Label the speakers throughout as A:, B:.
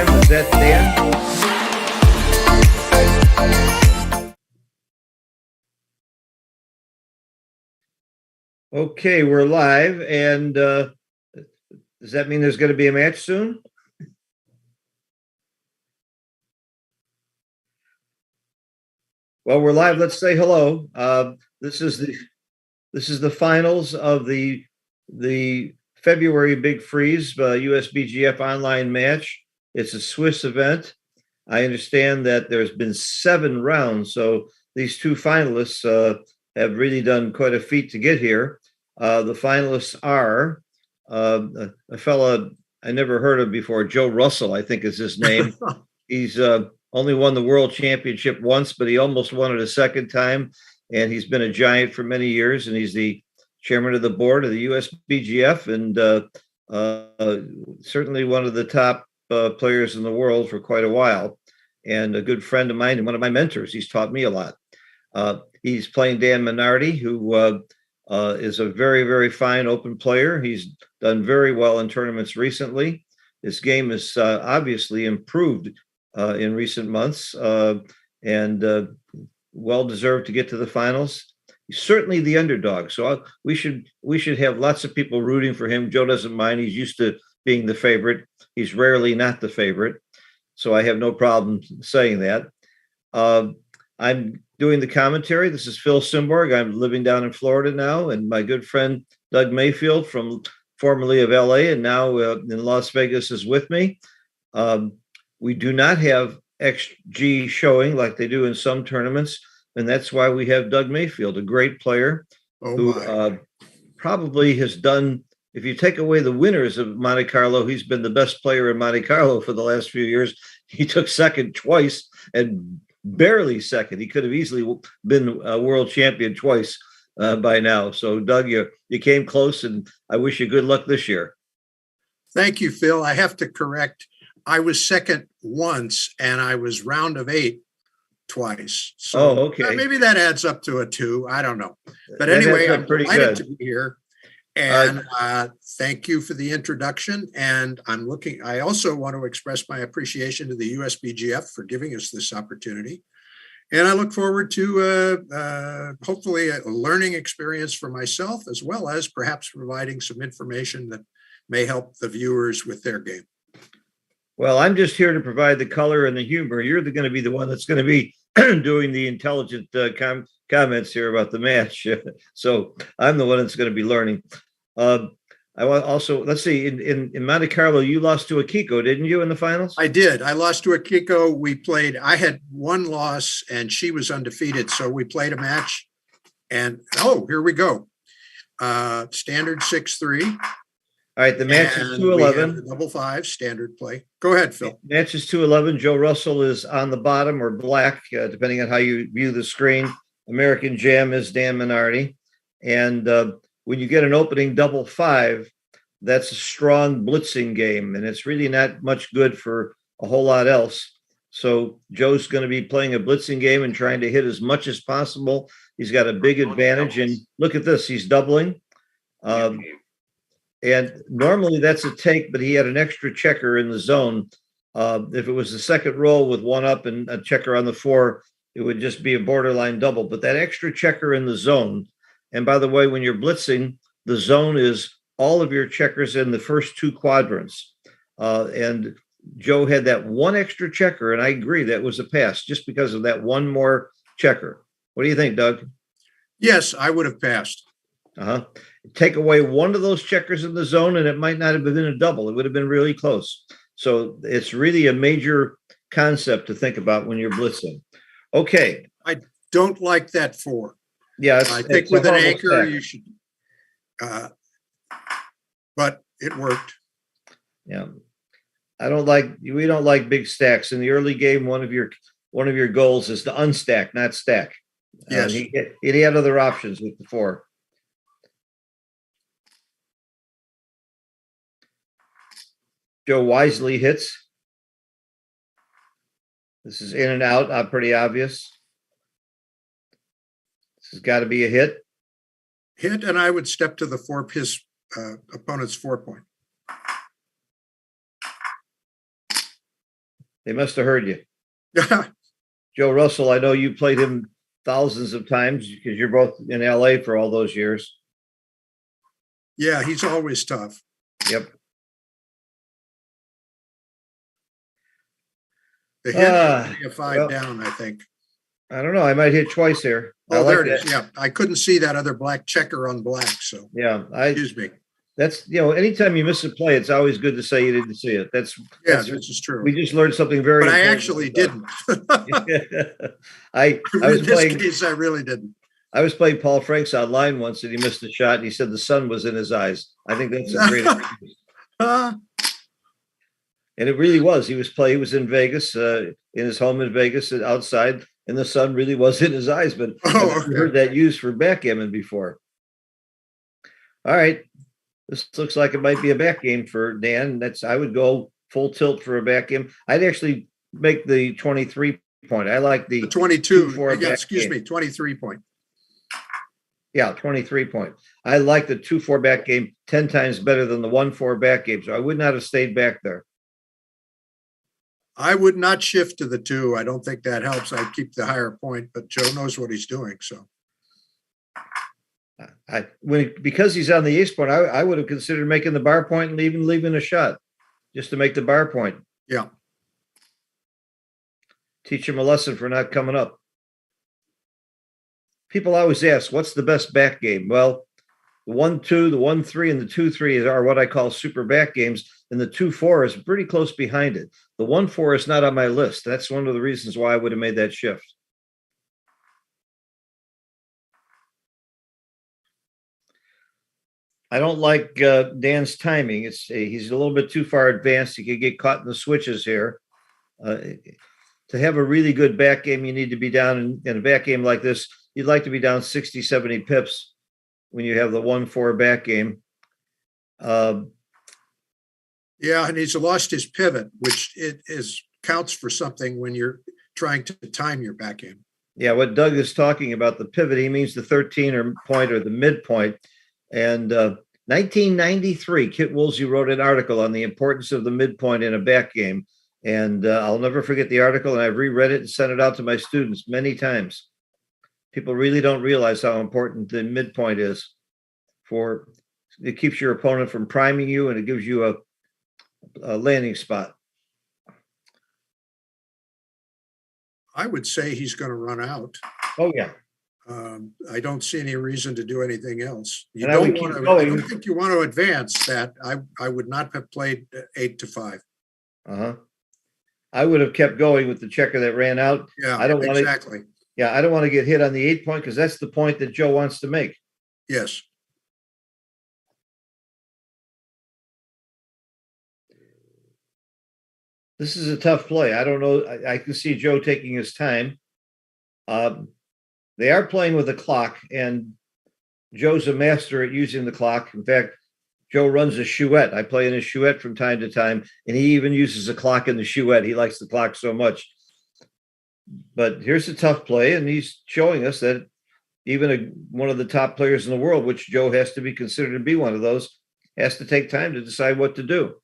A: Jam. Is that Dan? Okay, we're live, and does that mean there's going to be a match soon? Well, we're live. Let's say hello. This is the finals of the February Big Freeze USBGF online match. It's a Swiss event. I understand that there's been 7 rounds, so these 2 finalists have really done quite a feat to get here. The finalists are a fella I never heard of before, Joe Russell, I think is his name. He's only won the world championship once, but he almost won it a second time. And he's been a giant for many years. And he's the chairman of the board of the USBGF and certainly one of the top players in the world for quite a while. And a good friend of mine and one of my mentors. He's taught me a lot. He's playing Dan Minardi, who is a very, very fine open player. He's done very well in tournaments recently. His game has obviously improved in recent months and well deserved to get to the finals. He's certainly the underdog, so we should have lots of people rooting for him. Joe doesn't mind. He's used to being the favorite. He's rarely not the favorite, so I have no problem saying that. I'm doing the commentary. This is Phil Simborg. I'm living down in Florida now, and my good friend Doug Mayfield, from formerly of LA and now in Las Vegas, is with me. We do not have XG showing like they do in some tournaments, and that's why we have Doug Mayfield, a great player who probably has done, if you take away the winners of Monte Carlo, he's been the best player in Monte Carlo for the last few years. He took second twice and barely second. He could have easily been a world champion twice by now. So, Doug, you came close, and I wish you good luck this year.
B: Thank you, Phil. I have to correct. I was second once, and I was round of 8 twice. So
A: okay.
B: Maybe that adds up to a 2. I don't know. But anyway, I'm delighted to be here. And thank you for the introduction. And I also want to express my appreciation to the USBGF for giving us this opportunity. And I look forward to hopefully a learning experience for myself, as well as perhaps providing some information that may help the viewers with their game.
A: Well, I'm just here to provide the color and the humor. You're going to be the one that's going to be doing the intelligent comments here about the match. So I'm the one that's going to be learning. I want also, let's see, in Monte Carlo, you lost to Akiko, didn't you, in the finals?
B: I did. I lost to Akiko. I had 1 loss and she was undefeated. So we played a match and, here we go. Standard 6-3.
A: All right, the match is 2-11.
B: Double 5 standard play. Go ahead, Phil.
A: Match is 2-11. Joe Russell is on the bottom, or black, depending on how you view the screen. American Jam is Dan Minardi. And when you get an opening double 5, that's a strong blitzing game, and it's really not much good for a whole lot else. So Joe's going to be playing a blitzing game and trying to hit as much as possible. He's got a big advantage. And look at this. He's doubling. And normally that's a take, but he had an extra checker in the zone. If it was the second roll with 1 up and a checker on the 4, it would just be a borderline double. But that extra checker in the zone, and by the way, when you're blitzing, the zone is all of your checkers in the first 2 quadrants. And Joe had that 1 extra checker, and I agree that was a pass just because of that 1 more checker. What do you think, Doug?
B: Yes, I would have passed.
A: Take away 1 of those checkers in the zone, and it might not have been a double. It would have been really close. So it's really a major concept to think about when you're blitzing. Okay.
B: I don't like that 4.
A: Yeah,
B: I think with an anchor, you should. But it worked.
A: Yeah, we don't like big stacks in the early game. One of your goals is to unstack, not stack.
B: Yes,
A: he had other options with the 4. Joe wisely hits. This is in and out, pretty obvious. This has got to be a hit.
B: Hit, and I would step to his opponent's 4 point.
A: They must have heard you. Joe Russell, I know you played him thousands of times because you're both in LA for all those years.
B: Yeah, he's always tough.
A: Yep.
B: The hit a 5 down, I think.
A: I don't know. I might hit twice here.
B: Oh, there it is. Yeah, I couldn't see that other black checker on black. So
A: yeah,
B: excuse me.
A: That's, anytime you miss a play, it's always good to say you didn't see it. This
B: is true.
A: We just learned something very.
B: But I actually didn't.
A: I was
B: in
A: playing.
B: This case, I really didn't.
A: I was playing Paul Franks online once, and he missed a shot, and he said the sun was in his eyes. I think that's a great excuse. And it really was. He was in Vegas, in his home in Vegas, outside, and the sun really was in his eyes. But I've heard that used for backgammon before. All right. This looks like it might be a back game for Dan. I would go full tilt for a back game. I'd actually make the 23 point. I like the
B: 22. Excuse me, 23 point.
A: Yeah, 23 point. I like the 2-4 back game 10 times better than the 1-4 back game. So I would not have stayed back there.
B: I would not shift to the 2. I don't think that helps. I'd keep the higher point, but Joe knows what he's doing. So
A: because he's on the ace point, I would have considered making the bar point and even leaving a shot just to make the bar point.
B: Yeah.
A: Teach him a lesson for not coming up. People always ask, what's the best back game? Well, the 1-2, the 1-3, and the 2-3 are what I call super back games, and the 2-4 is pretty close behind it. The 1-4 is not on my list. That's one of the reasons why I would have made that shift. I don't like Dan's timing. He's a little bit too far advanced. He could get caught in the switches here. To have a really good back game, you need to be down in a back game like this. You'd like to be down 60, 70 pips when you have the 1-4 back game.
B: Yeah, and he's lost his pivot, which counts for something when you're trying to time your back game.
A: Yeah, what Doug is talking about, the pivot, he means the 13 point or the midpoint. And 1993, Kit Woolsey wrote an article on the importance of the midpoint in a back game. And I'll never forget the article, and I've reread it and sent it out to my students many times. People really don't realize how important the midpoint is. It keeps your opponent from priming you, and it gives you a landing spot.
B: I would say he's going to run out.
A: Oh, yeah.
B: I don't see any reason to do anything else. I don't think you want to advance that. I would not have played 8-5.
A: I would have kept going with the checker that ran out.
B: Yeah,
A: I don't
B: exactly.
A: I don't want to get hit on the 8 point because that's the point that Joe wants to make.
B: Yes.
A: This is a tough play. I don't know. I can see Joe taking his time. They are playing with a clock, and Joe's a master at using the clock. In fact, Joe runs a chouette. I play in a chouette from time to time, and he even uses a clock in the chouette. He likes the clock so much. But here's a tough play, and he's showing us that even one of the top players in the world, which Joe has to be considered to be one of those, has to take time to decide what to do.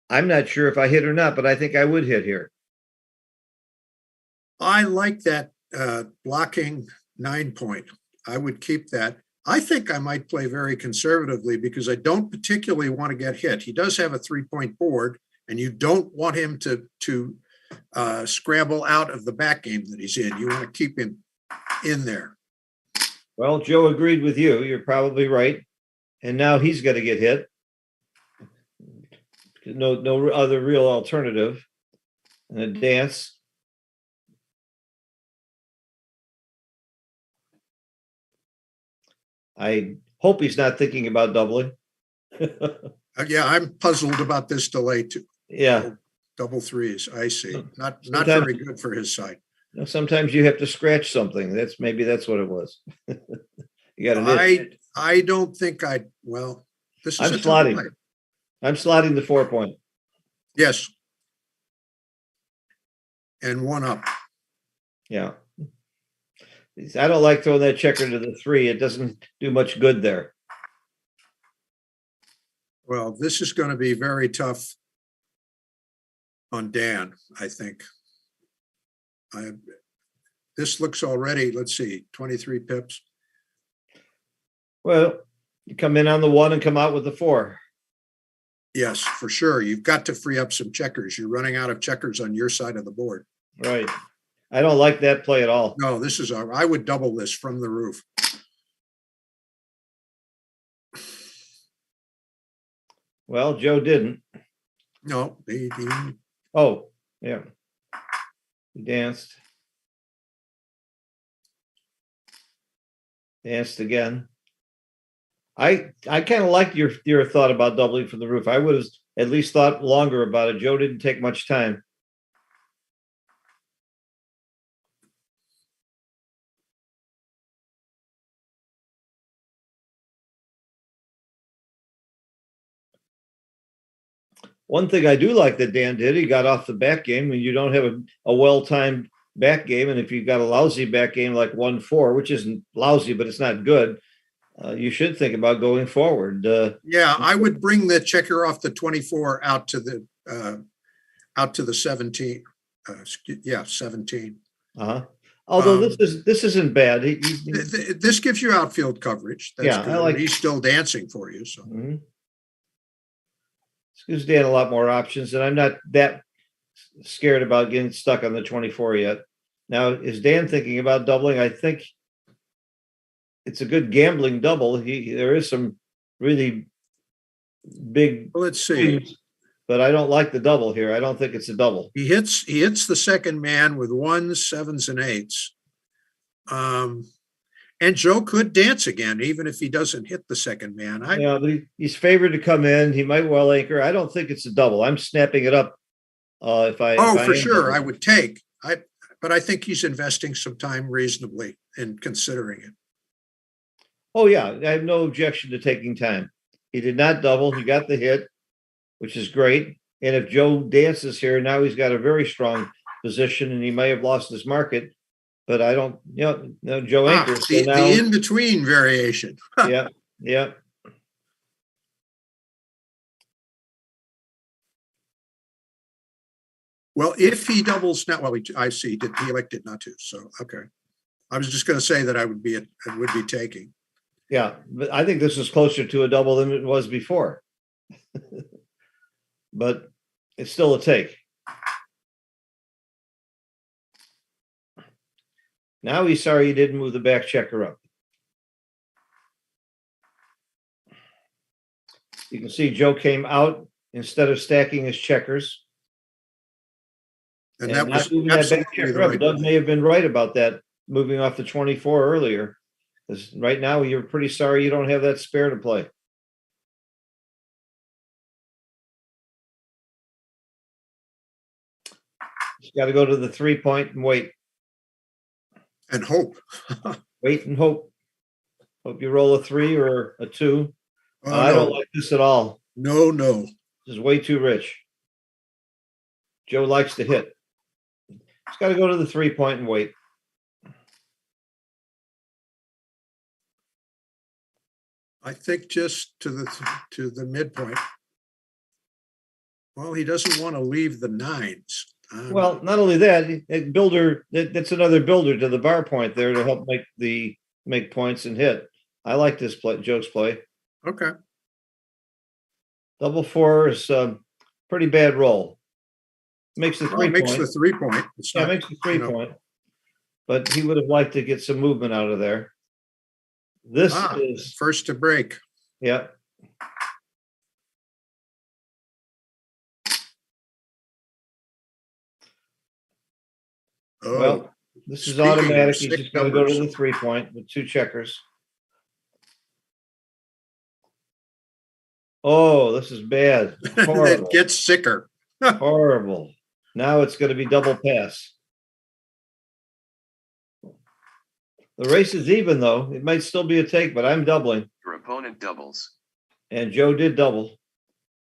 A: I'm not sure if I hit or not, but I think I would hit here.
B: I like that blocking 9 point. I would keep that. I think I might play very conservatively because I don't particularly want to get hit. He does have a 3-point board, and you don't want him to scramble out of the back game that he's in. You want to keep him in there.
A: Well, Joe agreed with you. You're probably right. And now he's going to get hit. No other real alternative. And a dance. I hope he's not thinking about doubling.
B: Yeah, I'm puzzled about this delay too.
A: Yeah.
B: Double threes. I see. Not very good for his side.
A: Sometimes you have to scratch something. That's what it was. You got
B: to. I don't think well, this is
A: I'm slotting. I'm slotting the 4 point.
B: Yes. And 1 up.
A: Yeah. I don't like throwing that checker to the 3. It doesn't do much good there.
B: Well, this is going to be very tough on Dan, I think. This looks already, let's see, 23 pips.
A: Well, you come in on the 1 and come out with the 4.
B: Yes, for sure. You've got to free up some checkers. You're running out of checkers on your side of the board.
A: Right. I don't like that play at all.
B: No, this is, I would double this from the roof.
A: Well, Joe didn't.
B: No,
A: Oh, yeah. He danced. Danced again. I kind of like your thought about doubling from the roof. I would have at least thought longer about it. Joe didn't take much time. One thing I do like that Dan did, he got off the back game, and you don't have a well-timed back game. And if you've got a lousy back game like 1-4, which isn't lousy, but it's not good, you should think about going forward.
B: Yeah, I would bring the checker off the 24 out to the 17. 17.
A: Although this isn't bad.
B: This gives you outfield coverage. That's
A: yeah,
B: good.
A: I like.
B: He's still dancing for you. So
A: This gives Dan a lot more options, and I'm not that scared about getting stuck on the 24 yet. Now, is Dan thinking about doubling? I think it's a good gambling double. There is some really big.
B: Well, let's see.
A: But I don't like the double here. I don't think it's a double.
B: He hits the second man with 1s, 7s, and 8s. And Joe could dance again, even if he doesn't hit the second man.
A: Yeah, but he's favored to come in. He might well anchor. I don't think it's a double. I'm snapping it up.
B: For sure, I would take. But I think he's investing some time reasonably in considering it.
A: Oh yeah, I have no objection to taking time. He did not double. He got the hit, which is great. And if Joe dances here, now he's got a very strong position, and he may have lost his market. But I don't, Joe anchors.
B: The in-between variation.
A: Yeah.
B: Well, if he doubles now, I see. He elected not to. So, okay. I was just going to say that I would be taking.
A: Yeah, but I think this is closer to a double than it was before. But it's still a take. Now he's sorry he didn't move the back checker up. You can see Joe came out instead of stacking his checkers.
B: And that was
A: moving that back checker up. Doug may have been right about that, moving off the 24 earlier. Because right now you're pretty sorry you don't have that spare to play. Just got to go to the 3-point and wait.
B: And hope.
A: Wait and hope. Hope you roll a 3 or a 2. I don't like this at all.
B: No.
A: This is way too rich. Joe likes to hit. Just got to go to the 3-point and wait.
B: I think just to the midpoint. Well, he doesn't want to leave the 9s.
A: Well, not only that, that's another builder to the bar point there to help make points and hit. I like this play, Joe's play.
B: Okay.
A: Double 4 is a pretty bad roll. Makes the 3-point.
B: Makes the 3-point.
A: Yeah, makes the 3-point. But he would have liked to get some movement out of there. This is
B: first to break.
A: Yeah.
B: Oh,
A: well, this is automatic. You just got to go to the 3-point with 2 checkers. Oh, this is bad.
B: It gets sicker.
A: Horrible. Now it's going to be double pass. The race is even, though. It might still be a take, but I'm doubling.
C: Your opponent doubles.
A: And Joe did double.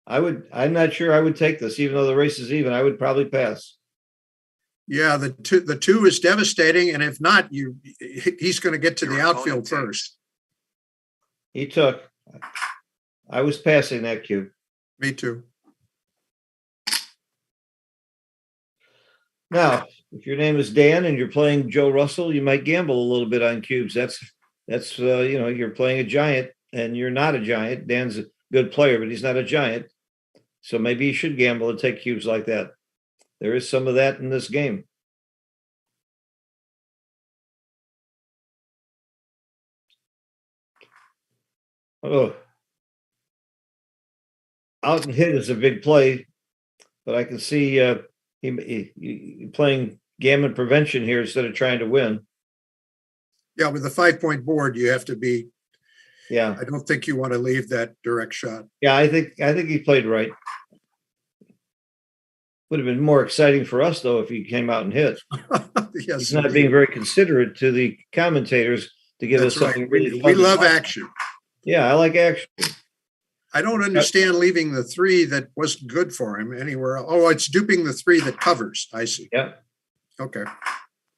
A: I'm not sure I would take this, even though the race is even. I would probably pass.
B: Yeah, the 2 is devastating, and if not, he's going to get to the outfield first.
A: He took. I was passing that cube.
B: Me too.
A: Now, if your name is Dan and you're playing Joe Russell, you might gamble a little bit on cubes. That's you're playing a giant and you're not a giant. Dan's a good player, but he's not a giant. So maybe you should gamble and take cubes like that. There is some of that in this game. Oh, out and hit is a big play, but I can see he playing gammon prevention here instead of trying to win.
B: Yeah, with a 5-point board, you have to be.
A: Yeah,
B: I don't think you want to leave that direct shot.
A: Yeah, I think he played right. Would have been more exciting for us though if he came out and hit.
B: Yes,
A: he's not being very considerate to the commentators to give us something
B: right.
A: really
B: we love action.
A: Yeah, I like action.
B: I don't understand leaving the 3 that wasn't good for him anywhere. Oh, it's duping the 3 that covers. I see.
A: Yeah.
B: Okay.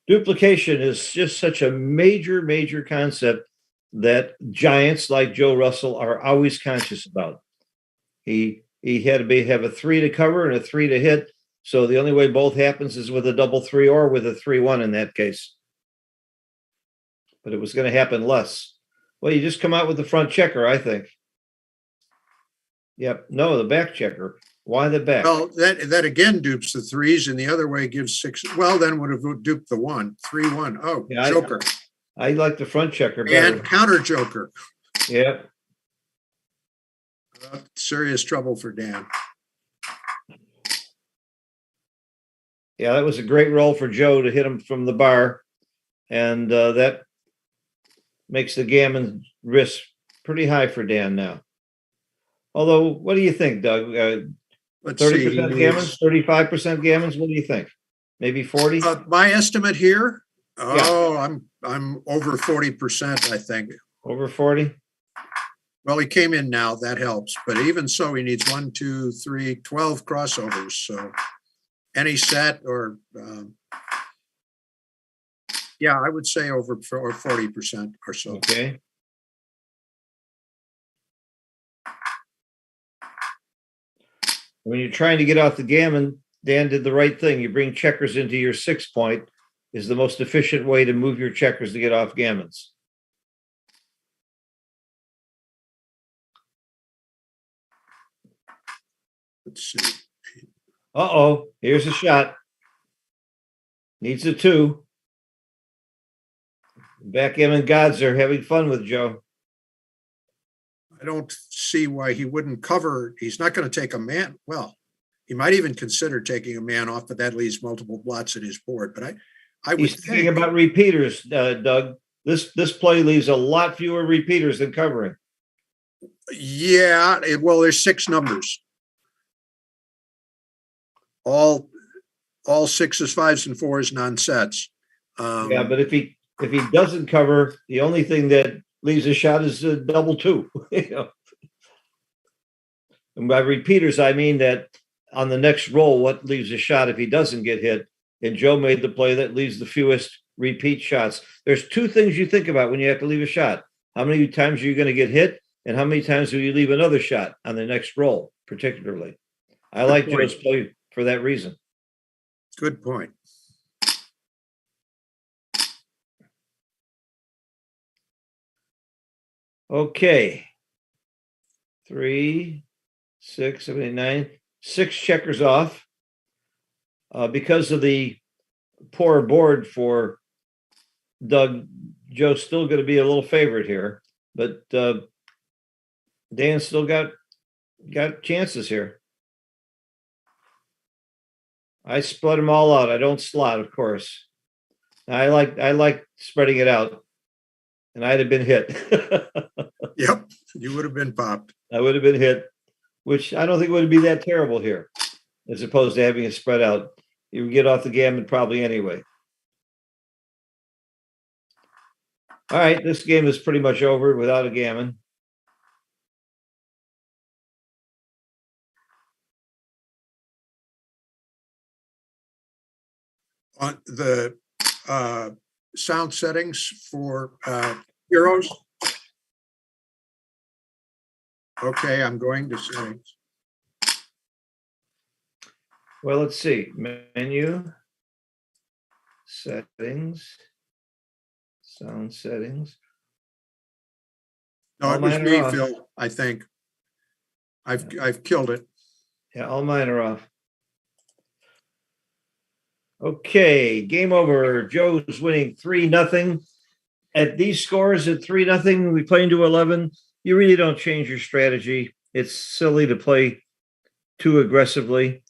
A: Duplication is just such a major concept that giants like Joe Russell are always conscious about. He had to have a 3 to cover and a 3 to hit. So the only way both happens is with a double 3 or with a 3-1 in that case. But it was going to happen less. Well, you just come out with the front checker, I think. Yep. No, the back checker. Why the back?
B: Well, that again dupes the 3s, and the other way gives 6. Well, then would have duped the 1, 3-1. Oh, yeah, joker.
A: I like the front checker better.
B: And counter joker.
A: Yep.
B: Serious trouble for Dan.
A: Yeah, that was a great roll for Joe to hit him from the bar. And that makes the gammon risk pretty high for Dan now. Although, what do you think, Doug? 30% gammons, 35% gammons? What do you think? Maybe 40?
B: My estimate here, I'm over 40%, I think.
A: Over 40?
B: Well, he came in now, that helps. But even so, he needs 1, 2, 3, 12 crossovers. So any set or, I would say over 40% or so.
A: Okay. When you're trying to get off the gammon, Dan did the right thing. You bring checkers into your 6-point is the most efficient way to move your checkers to get off gammons.
B: Let's see.
A: Uh-oh, here's a shot. Needs a 2. Backgammon gods are having fun with Joe.
B: I don't see why he wouldn't cover. He's not going to take a man. Well, he might even consider taking a man off, but that leaves multiple blots in his board. But I would
A: He's thinking about repeaters, Doug. This play leaves a lot fewer repeaters than covering.
B: Yeah, well, there's 6 numbers. All 6s, 5s, and 4s non-sets.
A: Yeah, but if he doesn't cover, the only thing that leaves a shot is a double 2. And by repeaters, I mean that on the next roll, what leaves a shot if he doesn't get hit? And Joe made the play that leaves the fewest repeat shots. There's 2 things you think about when you have to leave a shot. How many times are you going to get hit? And how many times will you leave another shot on the next roll, particularly? I like Joe's play for that reason.
B: Good point.
A: Okay. 3, 6, 7, 8, 9. 6 checkers off. Because of the poor board for Doug, Joe's still going to be a little favorite here. But Dan still got chances here. I split them all out. I don't slot, of course. I like spreading it out. And I'd have been hit.
B: Yep, you would have been popped.
A: I would have been hit, which I don't think would be that terrible here, as opposed to having it spread out. You would get off the gammon probably anyway. All right, this game is pretty much over without a gammon.
B: On the sound settings for heroes. Okay, I'm going to settings.
A: Well, let's see. Menu. settings, sound settings.
B: No, it was me, Phil, I think. I've killed it.
A: Yeah, all mine are off. Okay, game over. Joe's winning 3-0. At these scores at 3-0, we play into 11. You really don't change your strategy. It's silly to play too aggressively.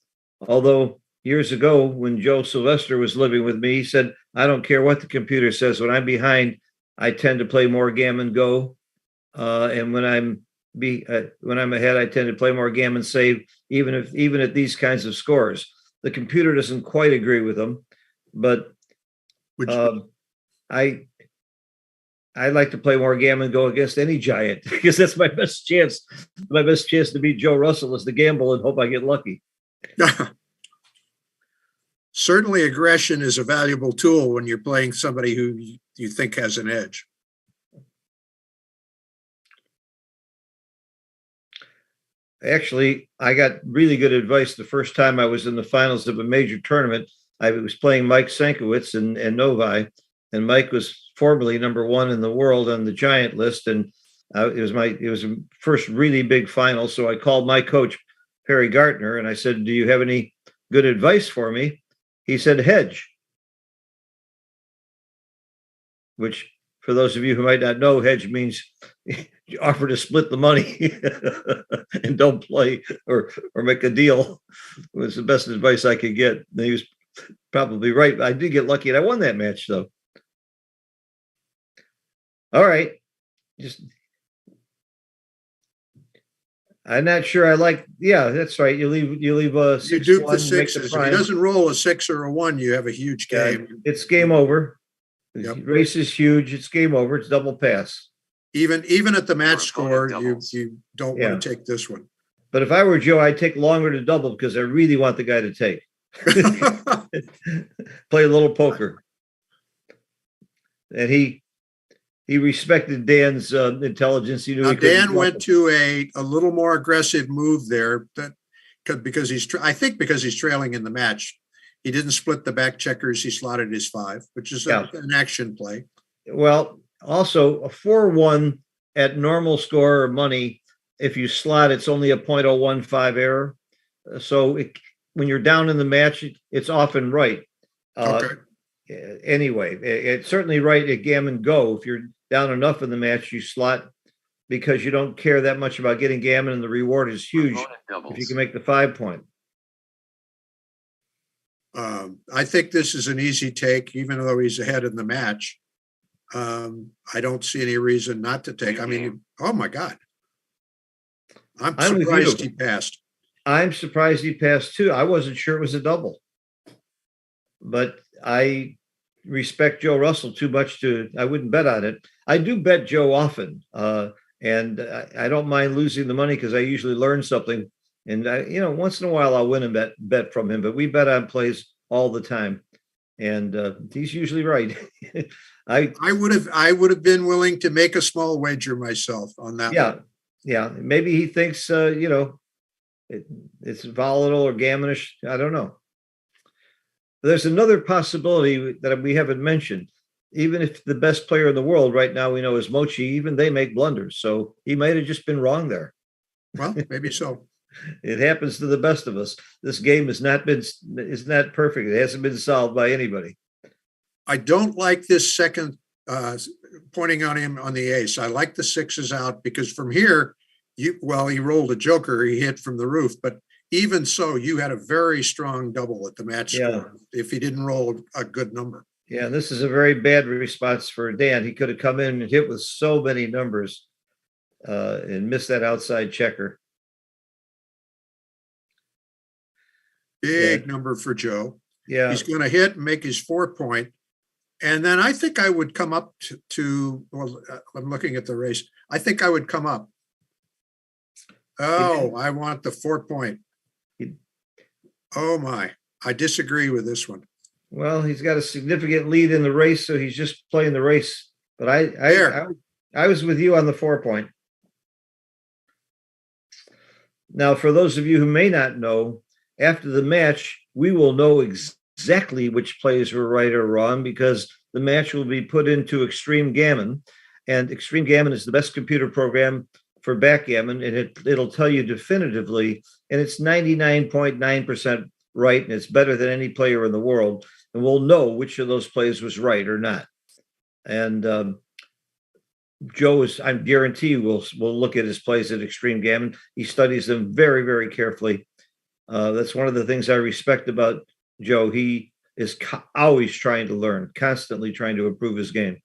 A: Although years ago, when Joe Sylvester was living with me, he said, I don't care what the computer says. When I'm behind, I tend to play more gammon go. And when I'm ahead, I tend to play more gammon save, even at these kinds of scores. The computer doesn't quite agree with them, but I like to play more gammon go against any giant because that's my best chance. My best chance to beat Joe Russell is to gamble and hope I get lucky.
B: Certainly aggression is a valuable tool when you're playing somebody who you think has an edge.
A: Actually, I got really good advice the first time I was in the finals of a major tournament. I was playing Mike Sankiewicz and Novi, and Mike was formerly #1 in the world on the giant list. And it was a first really big final. So I called my coach, Perry Gartner, and I said, do you have any good advice for me? He said, hedge, which for those of you who might not know, hedge means you offer to split the money and don't play or make a deal. It was the best advice I could get. And he was probably right. I did get lucky and I won that match though. All right. I'm not sure I like, yeah, that's right. You leave a 6-1.
B: You dupe the sixes. If he doesn't roll a 6 or a 1, you have a huge game.
A: It's game over.
B: Yep.
A: The race is huge. It's game over. It's double pass.
B: Even at the match score, you don't want to take this one.
A: But if I were Joe, I'd take longer to double because I really want the guy to take. Play a little poker. And he respected Dan's intelligence. He knew
B: Dan went to a little more aggressive move there because he's trailing in the match. He didn't split the back checkers. He slotted his 5, which is an action play.
A: Well, also a 4-1 at normal score or money. If you slot, it's only a 0.015 error. So when you're down in the match, it's often right.
B: Okay.
A: Anyway, it's certainly right at gammon go. If you're down enough in the match, you slot because you don't care that much about getting gammon, and the reward is huge if you can make the 5 point.
B: I think this is an easy take, even though he's ahead in the match. I don't see any reason not to take. I mean, oh my God. I'm surprised he passed.
A: I'm surprised he passed too. I wasn't sure it was a double. But I respect Joe Russell too much I wouldn't bet on it. I do bet Joe often. And I don't mind losing the money because I usually learn something. And once in a while I'll win a bet from him, but we bet on plays all the time. And he's usually right. I
B: would have been willing to make a small wager myself on that.
A: Yeah.
B: one.
A: Yeah. Maybe he thinks, it's volatile or gammonish. I don't know. There's another possibility that we haven't mentioned. Even if the best player in the world right now we know is Mochi, even they make blunders. So he might have just been wrong there.
B: Well, maybe so.
A: It happens to the best of us. This game is not perfect. It hasn't been solved by anybody.
B: I don't like this second pointing on him on the ace. I like the 6s out because from here, he rolled a joker. He hit from the roof, but even so, you had a very strong double at the match score if he didn't roll a good number.
A: Yeah, this is a very bad response for Dan. He could have come in and hit with so many numbers and missed that outside checker.
B: Big number for Joe.
A: Yeah.
B: He's going to hit and make his 4 point. And then I think I would come up I'm looking at the race. I think I would come up. Oh, I want the 4 point. Oh my, I disagree with this one.
A: Well, he's got a significant lead in the race, so he's just playing the race. But I was with you on the 4 point. Now, for those of you who may not know, after the match, we will know exactly which plays were right or wrong because the match will be put into Extreme Gammon, and Extreme Gammon is the best computer program for backgammon, and it'll tell you definitively, and it's 99.9% right, and it's better than any player in the world, and we'll know which of those plays was right or not. And I guarantee you, will look at his plays at Extreme Gammon. He studies them very, very carefully. That's one of the things I respect about Joe. He is always trying to learn, constantly trying to improve his game.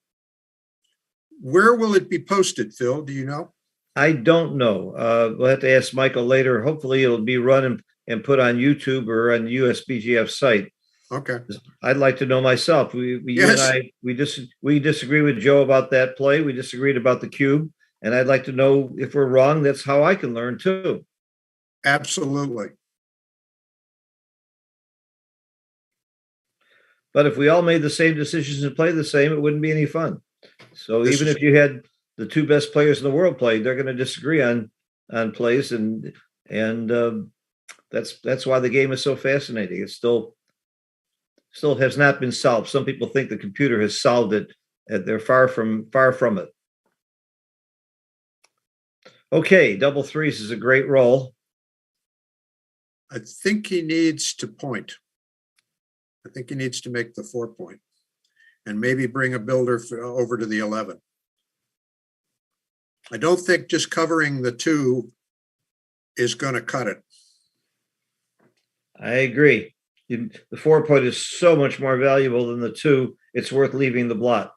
B: Where will it be posted, Phil? Do you know?
A: I don't know. We'll have to ask Michael later. Hopefully it'll be run and put on YouTube or on the USBGF site.
B: Okay.
A: I'd like to know myself. You and I, we disagree with Joe about that play. We disagreed about the cube, and I'd like to know if we're wrong. That's how I can learn too.
B: Absolutely.
A: But if we all made the same decisions and played the same, it wouldn't be any fun. So even if you had the two best players in the world play, they're going to disagree on plays, and that's why the game is so fascinating. It's still has not been solved. Some people think the computer has solved it, and they're far from it. Okay, double threes is a great roll.
B: I think he needs to point. I think he needs to make the 4 point and maybe bring a builder over to the 11. I don't think just covering the 2 is going to cut it.
A: I agree. The 4 point is so much more valuable than the 2. It's worth leaving the blot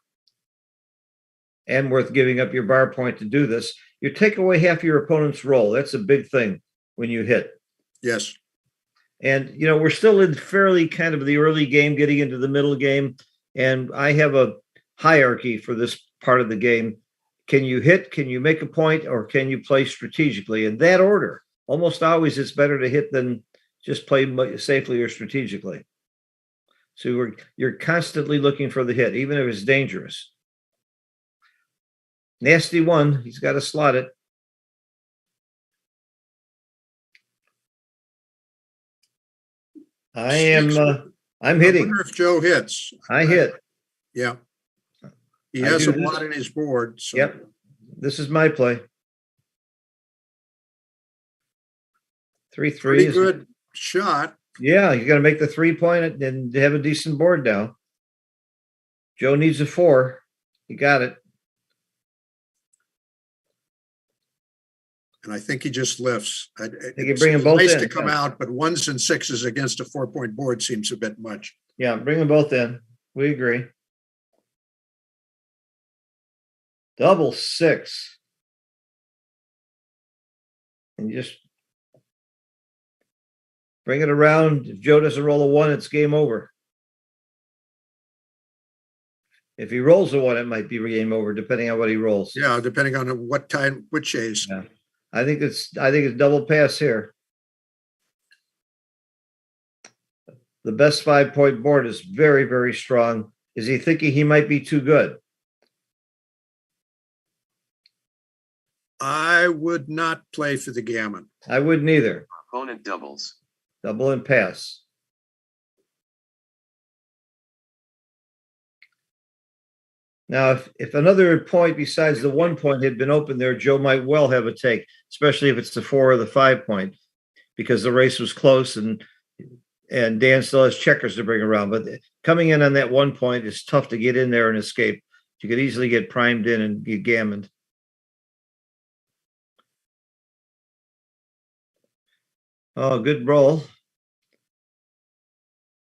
A: and worth giving up your bar point to do this. You take away half your opponent's roll. That's a big thing when you hit.
B: Yes.
A: And, we're still in fairly kind of the early game, getting into the middle game. And I have a hierarchy for this part of the game. Can you hit? Can you make a point? Or can you play strategically? In that order. Almost always it's better to hit than just play safely or strategically. So you're constantly looking for the hit, even if it's dangerous. Nasty one. He's got to slot it. I'm hitting.
B: I wonder if Joe hits.
A: I hit.
B: Yeah. He has a lot in his board. So.
A: Yep. This is my play. 3-3.
B: Pretty good shot.
A: Yeah, you got to make the 3 point and have a decent board now. Joe needs a 4. He got it.
B: And I think he just lifts.
A: You bring them both
B: nice
A: in.
B: To come out, but 1s and 6s against a 4 point board seems a bit much.
A: Yeah, bring them both in. We agree. Double 6. And you just bring it around. If Joe doesn't roll a 1, it's game over. If he rolls a 1, it might be game over, depending on what he rolls.
B: Yeah, depending on what time, which ace.
A: Yeah. I think it's double pass here. The best 5 point board is very, very strong. Is he thinking he might be too good?
B: I would not play for the gammon.
A: I wouldn't either.
C: Opponent doubles.
A: Double and pass. Now, if another point besides the 1 point had been open there, Joe might well have a take, especially if it's the 4 or the 5 point, because the race was close and Dan still has checkers to bring around. But coming in on that 1 point is tough to get in there and escape. You could easily get primed in and get gammoned. Oh, good roll.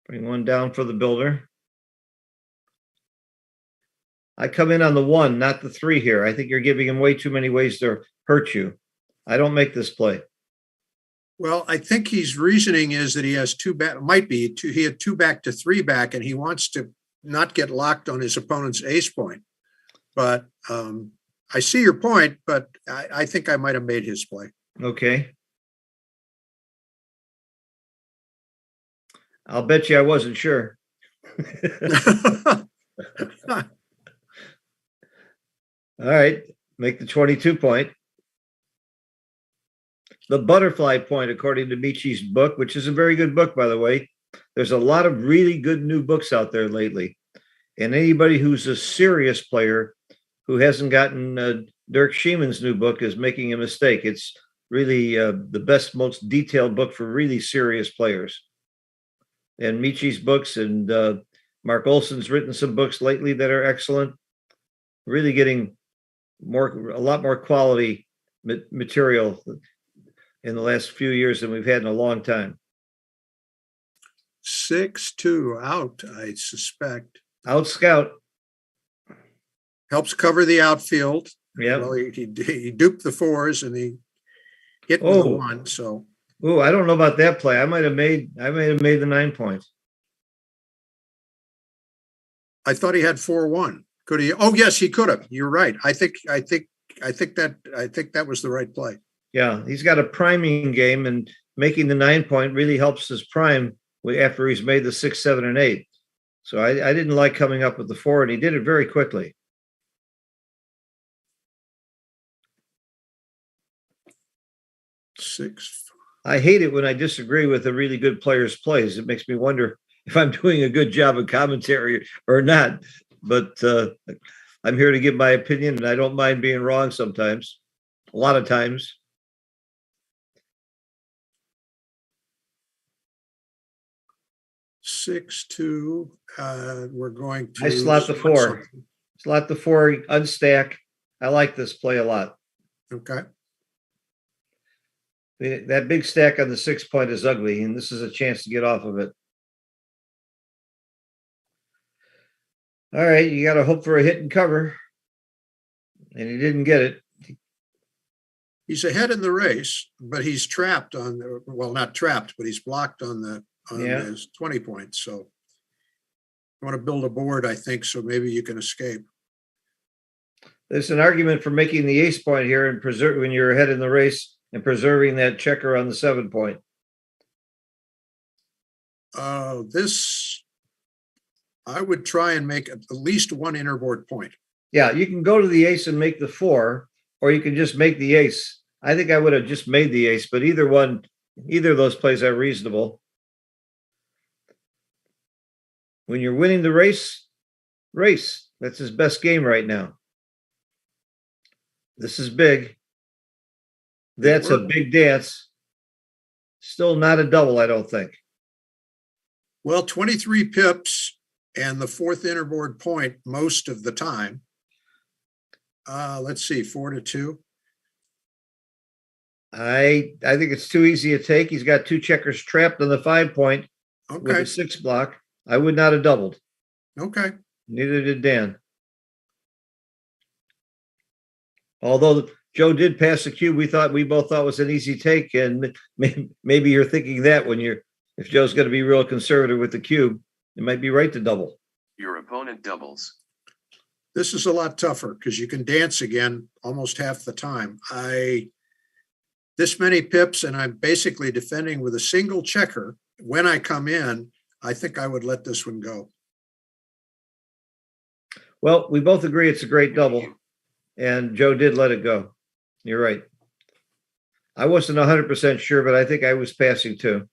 A: Bring 1 down for the builder. I come in on the 1, not the 3 here. I think you're giving him way too many ways to hurt you. I don't make this play.
B: Well, I think his reasoning is that he has he had 2 back to 3 back, and he wants to not get locked on his opponent's ace point. But I see your point, but I think I might have made his play.
A: Okay. I'll bet you I wasn't sure. All right, make the 22 point. The butterfly point, according to Michi's book, which is a very good book, by the way. There's a lot of really good new books out there lately. And anybody who's a serious player who hasn't gotten Dirk Schieman's new book is making a mistake. It's really the best, most detailed book for really serious players. And Mechi's books and Mark Olson's written some books lately that are excellent. Really getting a lot more quality material in the last few years than we've had in a long time.
B: 6-2 out, I suspect.
A: Out scout.
B: Helps cover the outfield.
A: Yeah.
B: Well, he duped the fours and he hit with a 1. So.
A: Oh, I don't know about that play. I might have made the 9 points.
B: I thought he had 4-1. Could he? Oh, yes, he could have. You're right. I think that was the right play.
A: Yeah, he's got a priming game, and making the 9 point really helps his prime after he's made the 6, 7, and 8. So I didn't like coming up with the 4, and he did it very quickly. I hate it when I disagree with a really good player's plays. It makes me wonder if I'm doing a good job of commentary or not. But I'm here to give my opinion, and I don't mind being wrong sometimes, a lot of times.
B: Six, 2. We're going to.
A: I slot the 4. Slot the 4, unstack. I like this play a lot.
B: Okay.
A: That big stack on the 6 point is ugly, and this is a chance to get off of it. All right, you got to hope for a hit and cover, and he didn't get it.
B: He's ahead in the race, but he's trapped on the, well, not trapped, but he's blocked on his 20 points. So you want to build a board, I think, so maybe you can escape.
A: There's an argument for making the ace point here and when you're ahead in the race and preserving that checker on the 7 point.
B: I would try and make at least one innerboard point.
A: Yeah, you can go to the ace and make the 4, or you can just make the ace. I think I would have just made the ace, but either of those plays are reasonable. When you're winning the race. That's his best game right now. This is big. That's a big dance. Still not a double, I don't think.
B: Well, 23 pips and the 4th innerboard point most of the time. Let's see, 4-2.
A: I think it's too easy a take. He's got 2 checkers trapped on the 5 point with a 6 block. I would not have doubled.
B: Okay.
A: Neither did Dan. Although Joe did pass the cube, we both thought was an easy take, and maybe you're thinking that if Joe's going to be real conservative with the cube, it might be right to double.
C: Your opponent doubles.
B: This is a lot tougher because you can dance again almost half the time. This many pips, and I'm basically defending with a single checker. When I come in, I think I would let this one go.
A: Well, we both agree it's a great double, and Joe did let it go. You're right. I wasn't 100% sure, but I think I was passing too.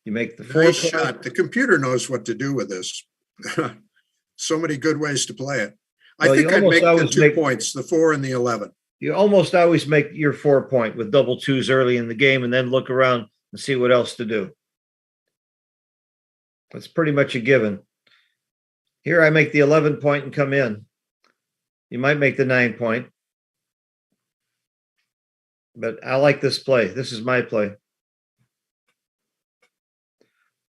A: You make the 4
B: nice shot. The computer knows what to do with this. So many good ways to play it. I think I'd make the 2 points, the 4 and the 11.
A: You almost always make your 4 point with double 2s early in the game and then look around and see what else to do. That's pretty much a given. Here I make the 11 point and come in. You might make the 9 point. But I like this play. This is my play.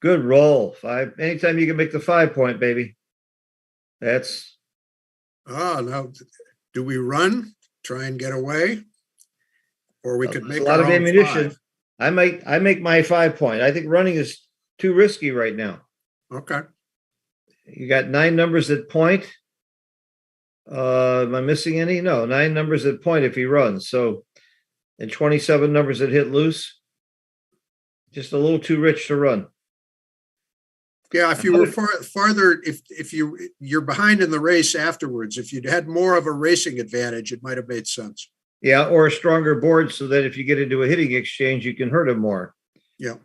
A: Good roll. 5. Anytime you can make the 5 point, baby. That's.
B: Oh, now, do we run? Try and get away? Or we could make
A: a lot of ammunition. 5. I make my 5 point. I think running is too risky right now.
B: Okay.
A: You got 9 numbers at point. Am I missing any? No, 9 numbers at point if he runs. So, and 27 numbers that hit loose. Just a little too rich to run.
B: Yeah, if you were farther, if you're behind in the race afterwards, if you'd had more of a racing advantage, it might have made sense.
A: Yeah, or a stronger board so that if you get into a hitting exchange, you can hurt him more.
B: Yeah.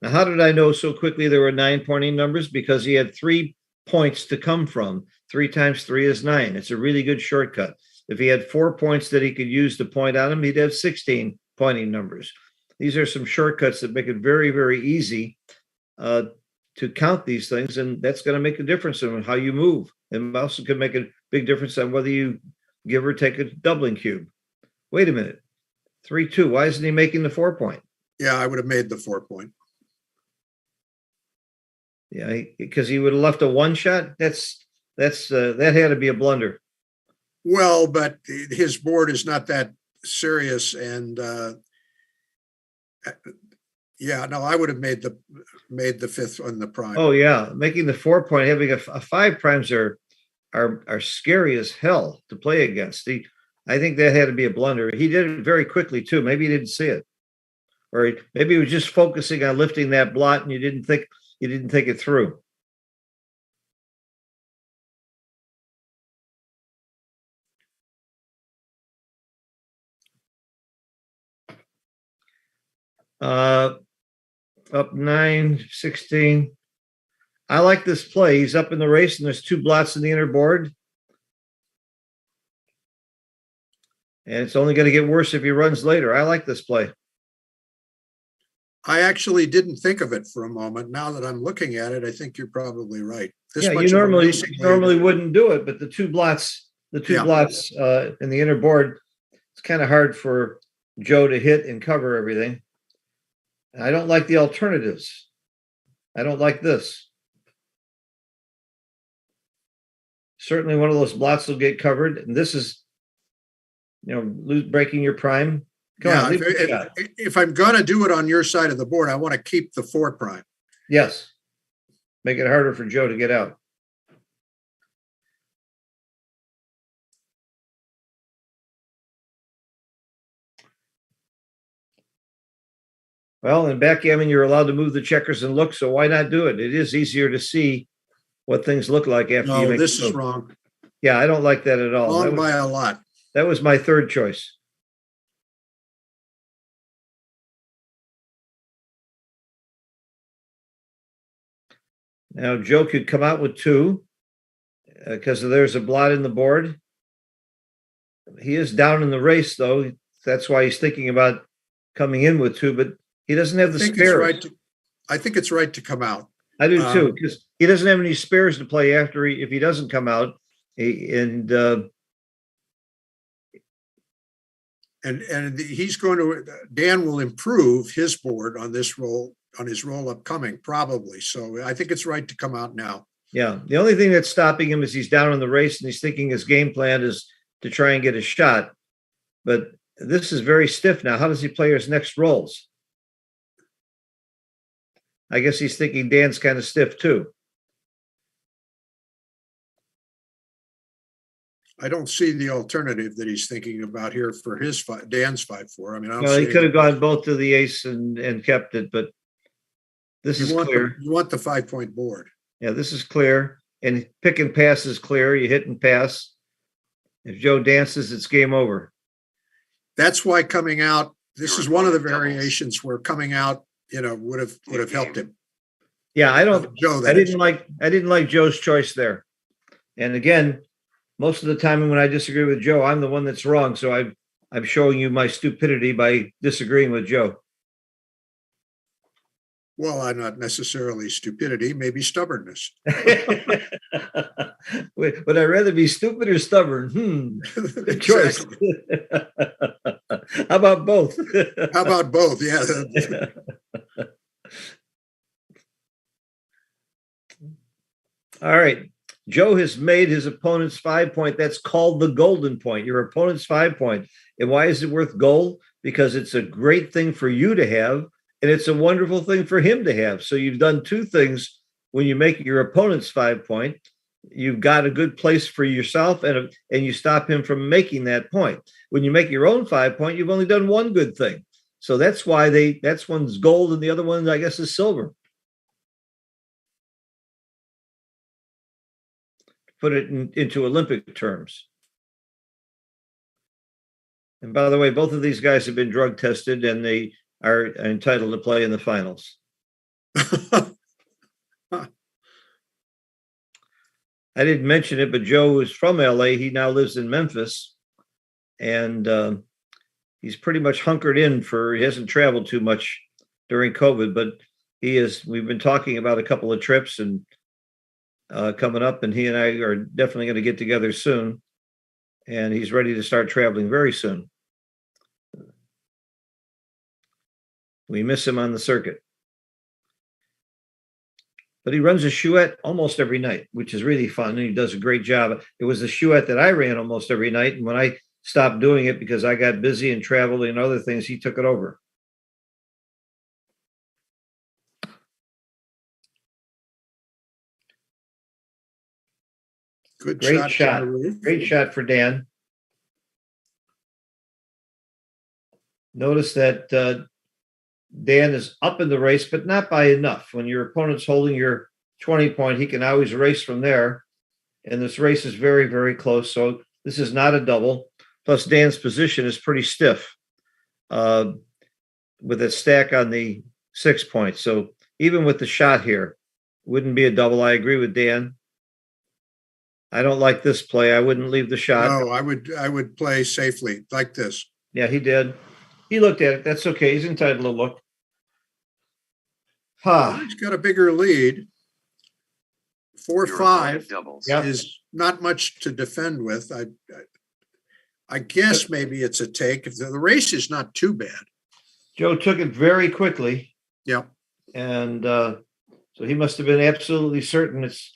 A: Now, how did I know so quickly there were 9 pointing numbers? Because he had 3 points to come from. 3 times 3 is 9. It's a really good shortcut. If he had 4 points that he could use to point on him, he'd have 16 pointing numbers. These are some shortcuts that make it very, very easy to count these things, and that's going to make a difference in how you move. And also can make a big difference on whether you give or take a doubling cube. Wait a minute. 3-2. Why isn't he making the 4 point?
B: Yeah, I would have made the 4 point.
A: Yeah, because he would have left a one shot. That had to be a blunder.
B: Well, but his board is not that serious, and yeah, no, I would have made the fifth on the prime.
A: Oh yeah, making the 4 point, having a 5 primes are scary as hell to play against. I think that had to be a blunder. He did it very quickly too. Maybe he didn't see it, or maybe he was just focusing on lifting that blot, and you didn't think it through. Up 9-16. I like this play. He's up in the race, and there's 2 blots in the inner board. And it's only going to get worse if he runs later. I like this play.
B: I actually didn't think of it for a moment. Now that I'm looking at it, I think you're probably right.
A: Yeah, you normally wouldn't do it, but the two blots in the inner board, it's kind of hard for Joe to hit and cover everything. I don't like the alternatives. I don't like this. Certainly one of those blots will get covered, and this is, breaking your prime.
B: If I'm going to do it on your side of the board, I want to keep the 4 prime.
A: Yes. Make it harder for Joe to get out. Well, in backgammon, you're allowed to move the checkers and look, so why not do it? It is easier to see what things look like after you make.
B: No, this is wrong.
A: Yeah, I don't like that at all.
B: Wrong by a lot.
A: That was my third choice. Now, Joe could come out with 2 because there's a blot in the board. He is down in the race, though. That's why he's thinking about coming in with 2, but he doesn't have the spares.
B: I think it's right to come out.
A: I do too, because he doesn't have any spares to play after if he doesn't come out. And
B: he's going to, Dan will improve his board on this roll, on his roll upcoming, probably. So I think it's right to come out now.
A: Yeah. The only thing that's stopping him is he's down in the race and he's thinking his game plan is to try and get a shot. But this is very stiff now. How does he play his next rolls? I guess he's thinking Dan's kind of stiff too.
B: I don't see the alternative that he's thinking about here for his Dan's 5-4. I mean,
A: he could have gone both to the ace and kept it, but this is clear.
B: You want the 5-point board.
A: Yeah, this is clear. And pick and pass is clear. You hit and pass. If Joe dances, it's game over.
B: That's why coming out, this is one of the variations where coming out, would have helped him.
A: Yeah, I didn't like Joe's choice there. And again, most of the time when I disagree with Joe, I'm the one that's wrong. So I'm showing you my stupidity by disagreeing with Joe.
B: Well, I'm not necessarily stupidity, maybe stubbornness.
A: Would I rather be stupid or stubborn? Good choice. How about both?
B: How about both? Yeah.
A: All right. Joe has made his opponent's 5-point. That's called the golden point, your opponent's 5-point. And why is it worth gold? Because it's a great thing for you to have, and it's a wonderful thing for him to have. So you've done 2 things when you make your opponent's 5-point. You've got a good place for yourself, and you stop him from making that point. When you make your own 5-point, you've only done one good thing. So that's why that's one's gold, and the other one, I guess, is silver. Put it into Olympic terms. And by the way, both of these guys have been drug tested and they are entitled to play in the finals. I didn't mention it, but Joe is from LA. He now lives in Memphis, and he's pretty much hunkered in he hasn't traveled too much during COVID, but we've been talking about a couple of trips and coming up, and he and I are definitely going to get together soon, and he's ready to start traveling very soon. We miss him on the circuit. But he runs a chouette almost every night, which is really fun. And he does a great job. It was the chouette that I ran almost every night. And when I stopped doing it because I got busy and traveling and other things, he took it over. Great shot. Great shot for Dan. Notice that Dan is up in the race, but not by enough. When your opponent's holding your 20 point, he can always race from there. And this race is very, very close. So this is not a double. Plus, Dan's position is pretty stiff with a stack on the 6 point. So even with the shot here, wouldn't be a double. I agree with Dan. I don't like this play. I wouldn't leave the shot.
B: No, I would play safely like this.
A: Yeah, he did. He looked at it. That's okay. He's entitled to look.
B: He's got a bigger lead. 4-5 is not much to defend with. I guess maybe it's a take. If the race is not too bad.
A: Joe took it very quickly.
B: Yeah.
A: And so he must have been absolutely certain. It's,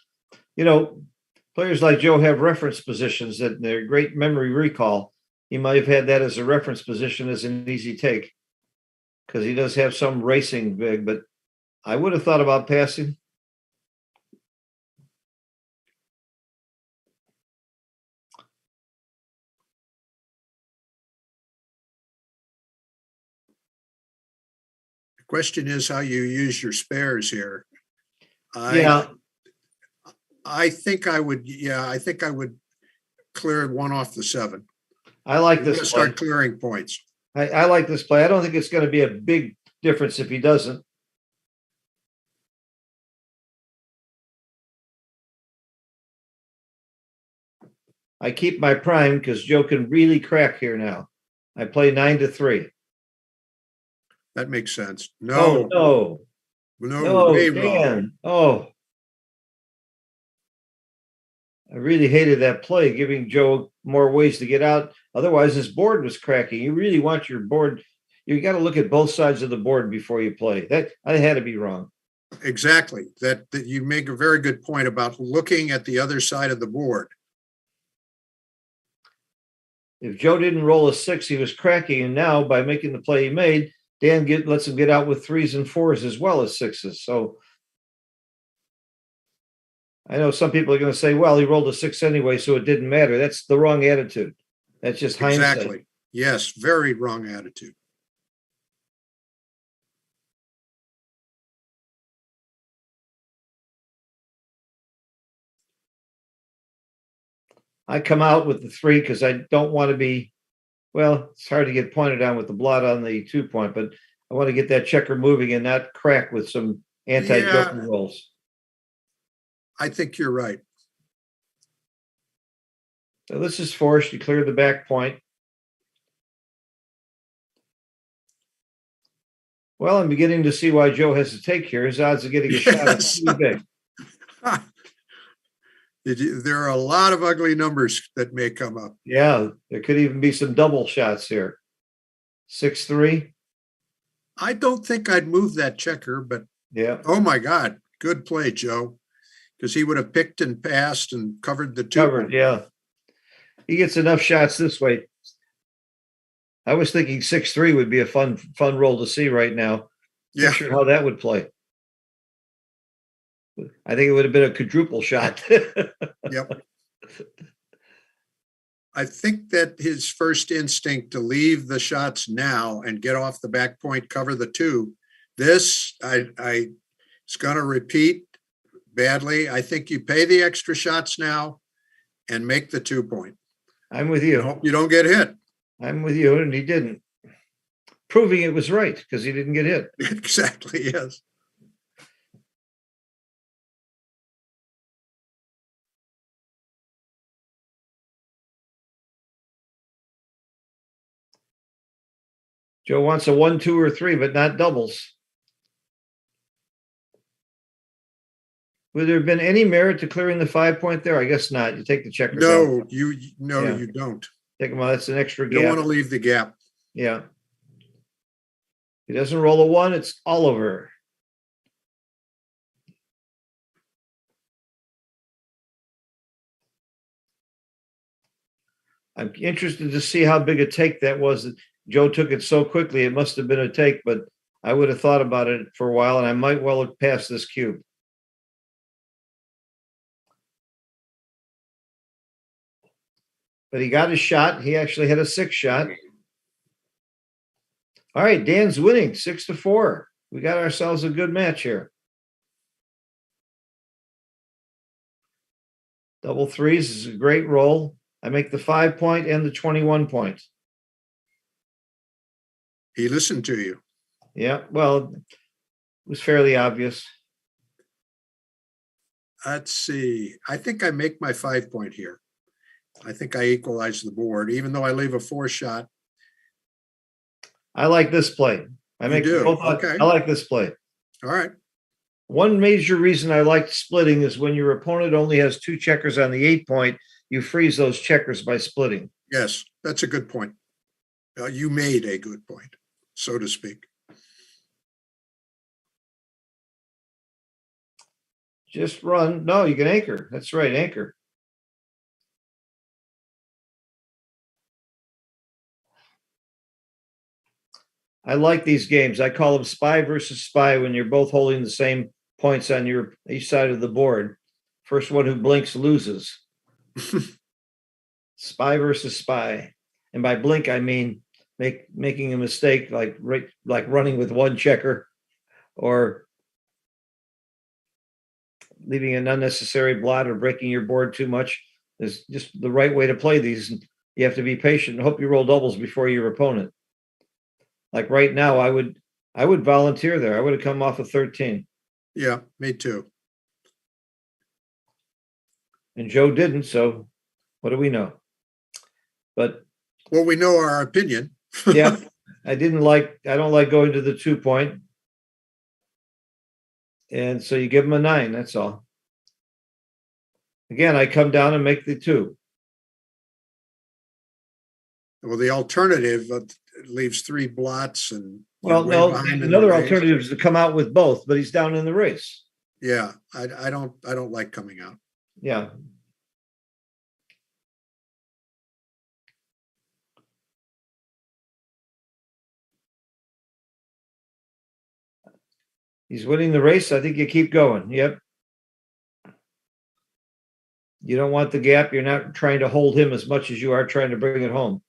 A: players like Joe have reference positions that they're great memory recall. He might have had that as a reference position as an easy take because he does have some racing big, but I would have thought about passing.
B: The question is how you use your spares here.
A: I
B: think I would clear one off the 7.
A: I like this play.
B: Start clearing points.
A: I like this play. I don't think it's going to be a big difference if he doesn't. I keep my prime because Joe can really crack here now. I play 9-3.
B: That makes sense. No,
A: way Dan. Wrong. I really hated that play, giving Joe more ways to get out. Otherwise, his board was cracking. You really want your board. You got to look at both sides of the board before you play. That I had to be wrong.
B: Exactly. That you make a very good point about looking at the other side of the board.
A: If Joe didn't roll a 6, he was cracking. And now, by making the play he made, Dan lets him get out with 3s and 4s as well as 6s. So I know some people are going to say, well, he rolled a 6 anyway, so it didn't matter. That's the wrong attitude. That's just hindsight.
B: Exactly. Yes, very wrong attitude.
A: I come out with the 3 because I don't want to be, well, it's hard to get pointed on with the blot on the 2 point, but I want to get that checker moving and not crack with some anti-joker rolls.
B: I think you're right.
A: So this is forced. You clear the back point. Well, I'm beginning to see why Joe has to take here. His odds of getting a shot are pretty big.
B: There are a lot of ugly numbers that may come up.
A: Yeah, there could even be some double shots here. 6-3.
B: I don't think I'd move that checker, but
A: yeah.
B: Oh my God, good play, Joe. Because he would have picked and passed and covered the 2.
A: Covered, yeah. He gets enough shots this way. I was thinking 6-3 would be a fun roll to see right now.
B: Yeah.
A: Picture how that would play. I think it would have been a quadruple shot.
B: Yep. I think that his first instinct to leave the shots now and get off the back point, cover the 2. This, it's going to repeat badly. I think you pay the extra shots now and make the 2 point.
A: I'm with you.
B: You don't get hit.
A: I'm with you, and he didn't. Proving it was right because he didn't get hit.
B: Exactly, yes.
A: Joe wants a 1, 2, or 3, but not doubles. Would there have been any merit to clearing the 5-point there? I guess not. You take the checkers out.
B: No, you don't.
A: Take them out. That's an extra
B: You
A: gap.
B: don't want to leave the gap.
A: Yeah. He doesn't roll a 1. It's Oliver. I'm interested to see how big a take that was. Joe took it so quickly. It must have been a take, but I would have thought about it for a while, and I might well have passed this cube. But he got his shot. He actually had a 6 shot. All right, Dan's winning 6-4. We got ourselves a good match here. Double threes is a great roll. I make the 5-point and the 21-point.
B: He listened to you.
A: Yeah, well, it was fairly obvious.
B: Let's see. I think I make my 5-point here. I think I equalize the board, even though I leave a 4 shot.
A: I like this play. I like this play.
B: All right.
A: One major reason I like splitting is when your opponent only has 2 checkers on the 8-point, you freeze those checkers by splitting.
B: Yes, that's a good point. You made a good point, so to speak.
A: Just run. No, you can anchor. That's right, anchor. I like these games. I call them spy versus spy when you're both holding the same points on each side of the board. First one who blinks loses. Spy versus spy. And by blink, I mean making a mistake like running with 1 checker or leaving an unnecessary blot or breaking your board too much is just the right way to play these. You have to be patient and hope you roll doubles before your opponent. Like right now, I would volunteer there. I would have come off of 13.
B: Yeah, me too.
A: And Joe didn't, so what do we know? But
B: well, we know our opinion.
A: Yeah, I don't like going to the 2-point. And so you give him a 9, that's all. Again, I come down and make the 2.
B: Well, the alternative leaves 3 blots and
A: no, another alternative is to come out with both, but he's down in the race.
B: Yeah, I don't like coming out.
A: Yeah. He's winning the race. I think you keep going. Yep. You don't want the gap. You're not trying to hold him as much as you are trying to bring it home.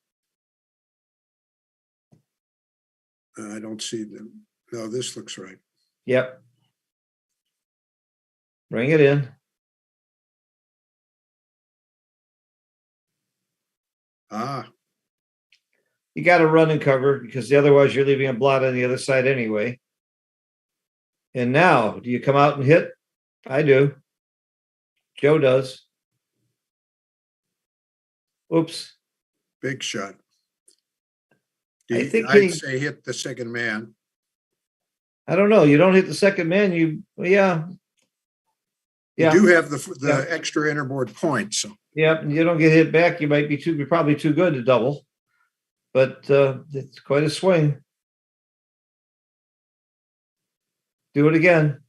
B: I don't see them. No, this looks right.
A: Yep. Bring it in. You got to run and cover because otherwise you're leaving a blot on the other side anyway. And now, do you come out and hit? I do. Joe does. Oops.
B: Big shot.
A: I'd
B: say hit the second man.
A: I don't know. You don't hit the second man. You
B: do have the extra innerboard point. So
A: yeah, you don't get hit back. You're probably too good to double, but it's quite a swing. Do it again.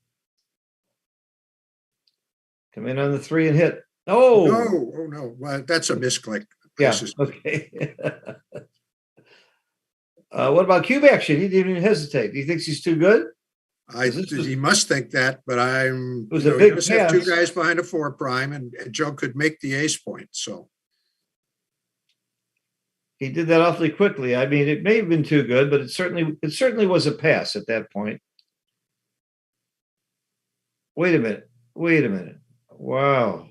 A: Come in on the 3 and hit. Oh
B: no! Well, that's a misclick.
A: Yeah. Okay. What about cube action? He didn't even hesitate. He thinks he's too good.
B: He must think that, but
A: it was a big pass.
B: Have 2 guys behind a 4 prime, and Joe could make the ace point. So
A: he did that awfully quickly. I mean, it may have been too good, but it certainly was a pass at that point. Wait a minute. Wow.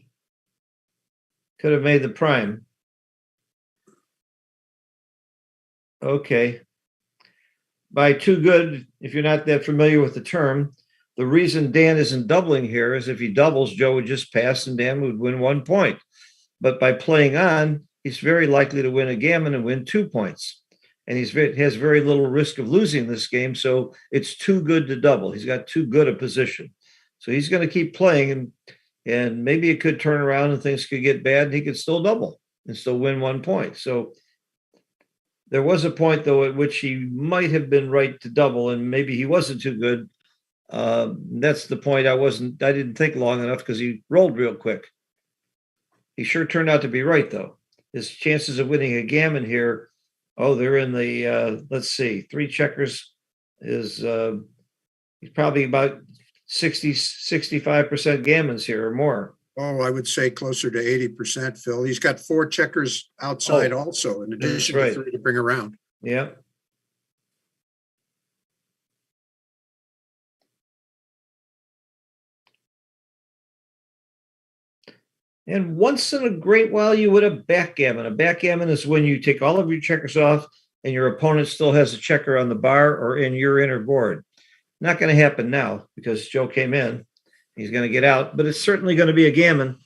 A: Could have made the prime. Okay. By too good, if you're not that familiar with the term, the reason Dan isn't doubling here is if he doubles, Joe would just pass and Dan would win 1 point. But by playing on, he's very likely to win a gammon and win 2 points. And has very little risk of losing this game. So it's too good to double. He's got too good a position. So he's going to keep playing, and maybe it could turn around and things could get bad and he could still double and still win 1 point. So there was a point, though, at which he might have been right to double, and maybe he wasn't too good. That's the point. I didn't think long enough because he rolled real quick. He sure turned out to be right, though. His chances of winning a gammon here, they're in the, let's see, 3 checkers is, he's probably about 65% gammons here or more.
B: Oh, I would say closer to 80%, Phil. He's got 4 checkers outside also, in addition to 3 to bring around.
A: Yeah. And once in a great while, you would have backgammon. A backgammon is when you take all of your checkers off and your opponent still has a checker on the bar or in your inner board. Not going to happen now because Joe came in. He's going to get out, but it's certainly going to be a gammon.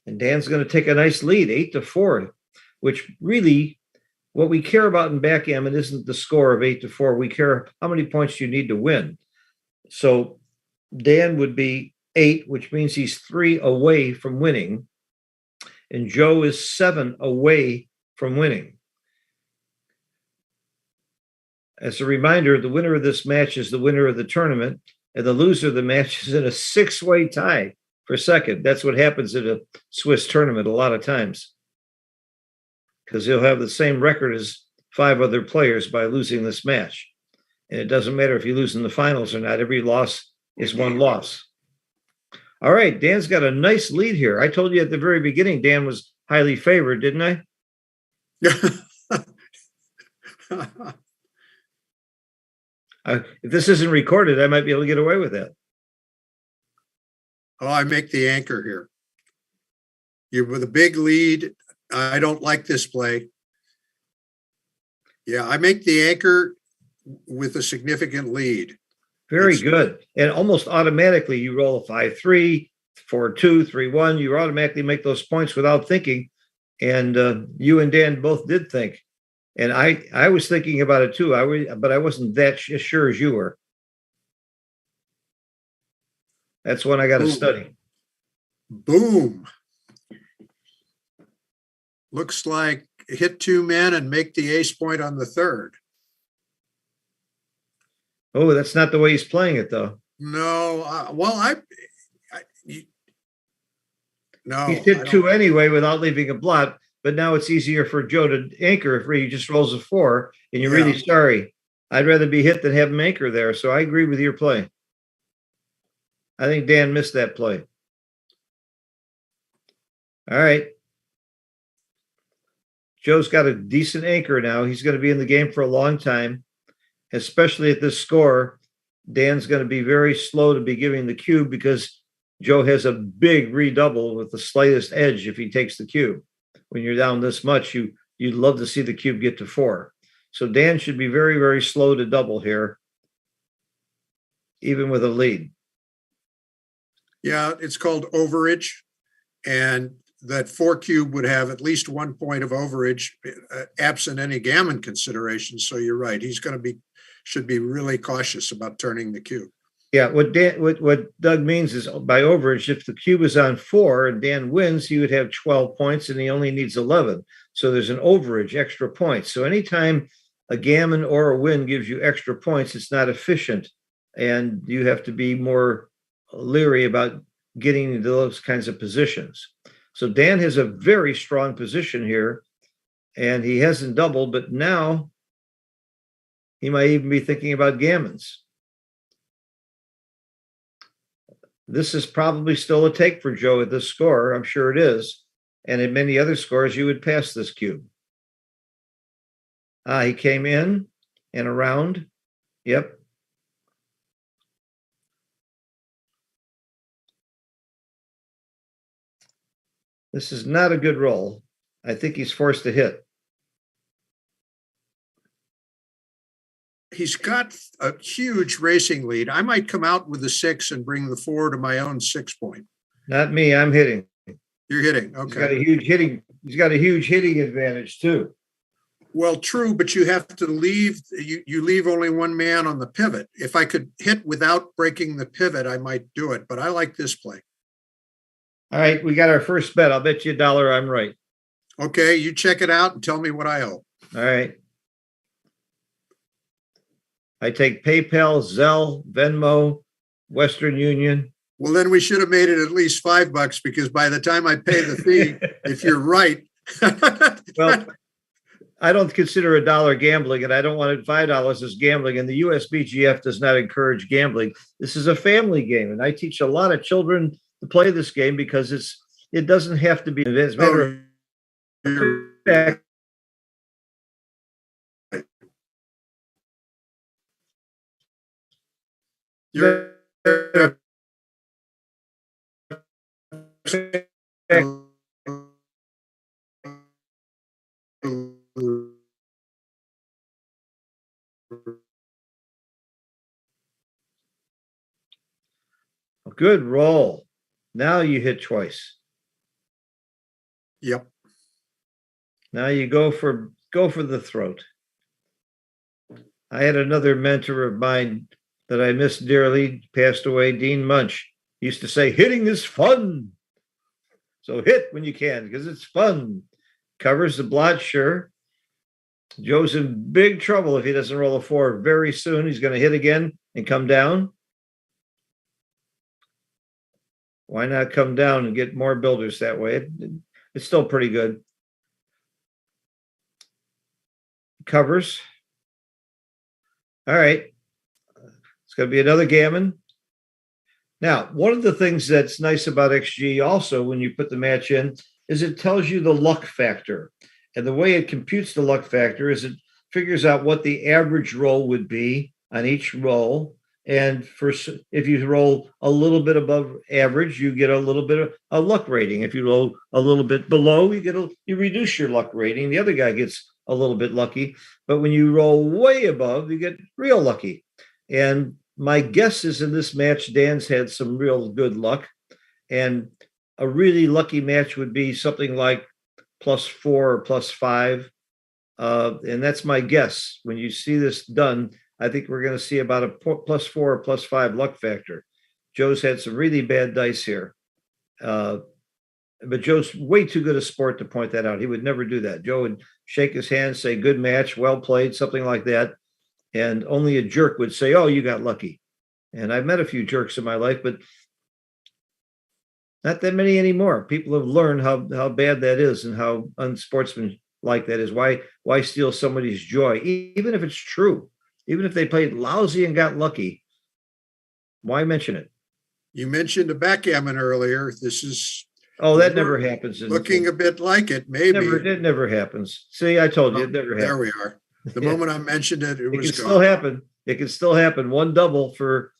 A: And Dan's going to take a nice lead, 8-4, which really what we care about in backgammon isn't the score of 8-4. We care how many points you need to win. So Dan would be 8, which means he's 3 away from winning. And Joe is 7 away from winning. As a reminder, the winner of this match is the winner of the tournament, and the loser of the match is in a 6-way tie for second. That's what happens at a Swiss tournament a lot of times, because he'll have the same record as 5 other players by losing this match. And it doesn't matter if you lose in the finals or not. Every loss is 1 loss. All right, Dan's got a nice lead here. I told you at the very beginning Dan was highly favored, didn't I? If this isn't recorded, I might be able to get away with that.
B: Oh, I make the anchor here. You're with a big lead. I don't like this play. Yeah, I make the anchor with a significant lead.
A: Very good. And almost automatically you roll a 5-3, 4-2, 3-1. You automatically make those points without thinking. And you and Dan both did think. And I was thinking about it too. But I wasn't that sure as you were. That's one I got to study.
B: Boom. Looks like hit 2 men and make the ace point on the 3rd.
A: Oh, that's not the way he's playing it, though.
B: No. No.
A: He hit 2 anyway without leaving a blot. But now it's easier for Joe to anchor if he just rolls a 4 and you're really sorry. I'd rather be hit than have him anchor there. So I agree with your play. I think Dan missed that play. All right. Joe's got a decent anchor now. He's going to be in the game for a long time, especially at this score. Dan's going to be very slow to be giving the cube because Joe has a big redouble with the slightest edge if he takes the cube. When you're down this much, you'd love to see the cube get to 4. So Dan should be very, very slow to double here, even with a lead.
B: Yeah, it's called overage. And that 4 cube would have at least 1 point of overage, absent any gammon consideration. So you're right. He's going to should be really cautious about turning the cube.
A: Yeah, what Doug means is by overage, if the cube is on 4 and Dan wins, he would have 12 points and he only needs 11. So there's an overage, extra points. So anytime a gammon or a win gives you extra points, it's not efficient. And you have to be more leery about getting into those kinds of positions. So Dan has a very strong position here and he hasn't doubled, but now he might even be thinking about gammons. This is probably still a take for Joe at this score. I'm sure it is. And at many other scores, you would pass this cube. He came in and around. Yep. This is not a good roll. I think he's forced to hit.
B: he's got a huge racing lead. I might come out with the 6 and bring the 4 to my own 6 point.
A: Not me. I'm hitting.
B: You're hitting. Okay.
A: He's got a huge hitting advantage too.
B: Well, true, but you have to leave. You leave only one man on the pivot. If I could hit without breaking the pivot, I might do it. But I like this play.
A: All right, we got our first bet. I'll bet you $1 I'm right.
B: Okay, you check it out and tell me what I owe.
A: All right. I take PayPal, Zelle, Venmo, Western Union.
B: Well, then we should have made it at least $5 because by the time I pay the fee, if you're right.
A: Well, I don't consider $1 gambling, and I don't want it $5 as gambling. And the USBGF does not encourage gambling. This is a family game, and I teach a lot of children to play this game because it doesn't have to be. It's matter of fact,
B: You're
A: good roll. Now you hit twice.
B: Yep.
A: Now you go for the throat. I had another mentor of mine that I miss dearly, passed away, Dean Munch. He used to say, hitting is fun. So hit when you can because it's fun. Covers the blot, sure. Joe's in big trouble if he doesn't roll a 4 very soon. He's going to hit again and come down. Why not come down and get more builders that way? It's still pretty good. Covers. All right. It's going to be another gammon. Now, one of the things that's nice about XG also when you put the match in is it tells you the luck factor. And the way it computes the luck factor is it figures out what the average roll would be on each roll. And if you roll a little bit above average, you get a little bit of a luck rating. If you roll a little bit below, you reduce your luck rating. The other guy gets a little bit lucky. But when you roll way above, you get real lucky. And my guess is in this match, Dan's had some real good luck. And a really lucky match would be something like +4 or +5. And that's my guess. When you see this done, I think we're going to see about a +4 or +5 luck factor. Joe's had some really bad dice here. But Joe's way too good a sport to point that out. He would never do that. Joe would shake his hand, say, good match, well played, something like that. And only a jerk would say, oh, you got lucky. And I've met a few jerks in my life, but not that many anymore. People have learned how bad that is and how unsportsmanlike that is. Why steal somebody's joy? Even if it's true, even if they played lousy and got lucky, why mention it?
B: You mentioned a backgammon earlier. This is
A: that never happens.
B: Looking a bit like it, maybe.
A: It never happens. See, I told you it never happens.
B: There we are. The moment I mentioned it, it was
A: can still happen. It can still happen. One double for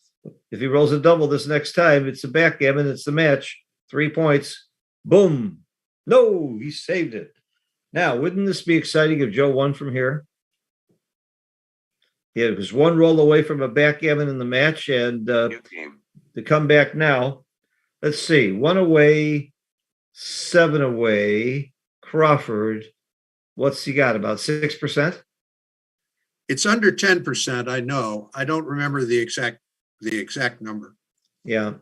A: if he rolls a double this next time, it's a backgammon. It's the match. 3 points. Boom. No, he saved it. Now, wouldn't this be exciting if Joe won from here? It was one roll away from a backgammon in the match, and to come back now, let's see, 1 away, 7 away. Crawford, what's he got? About 6%?
B: It's under 10%. I know. I don't remember the exact number.
A: Yeah.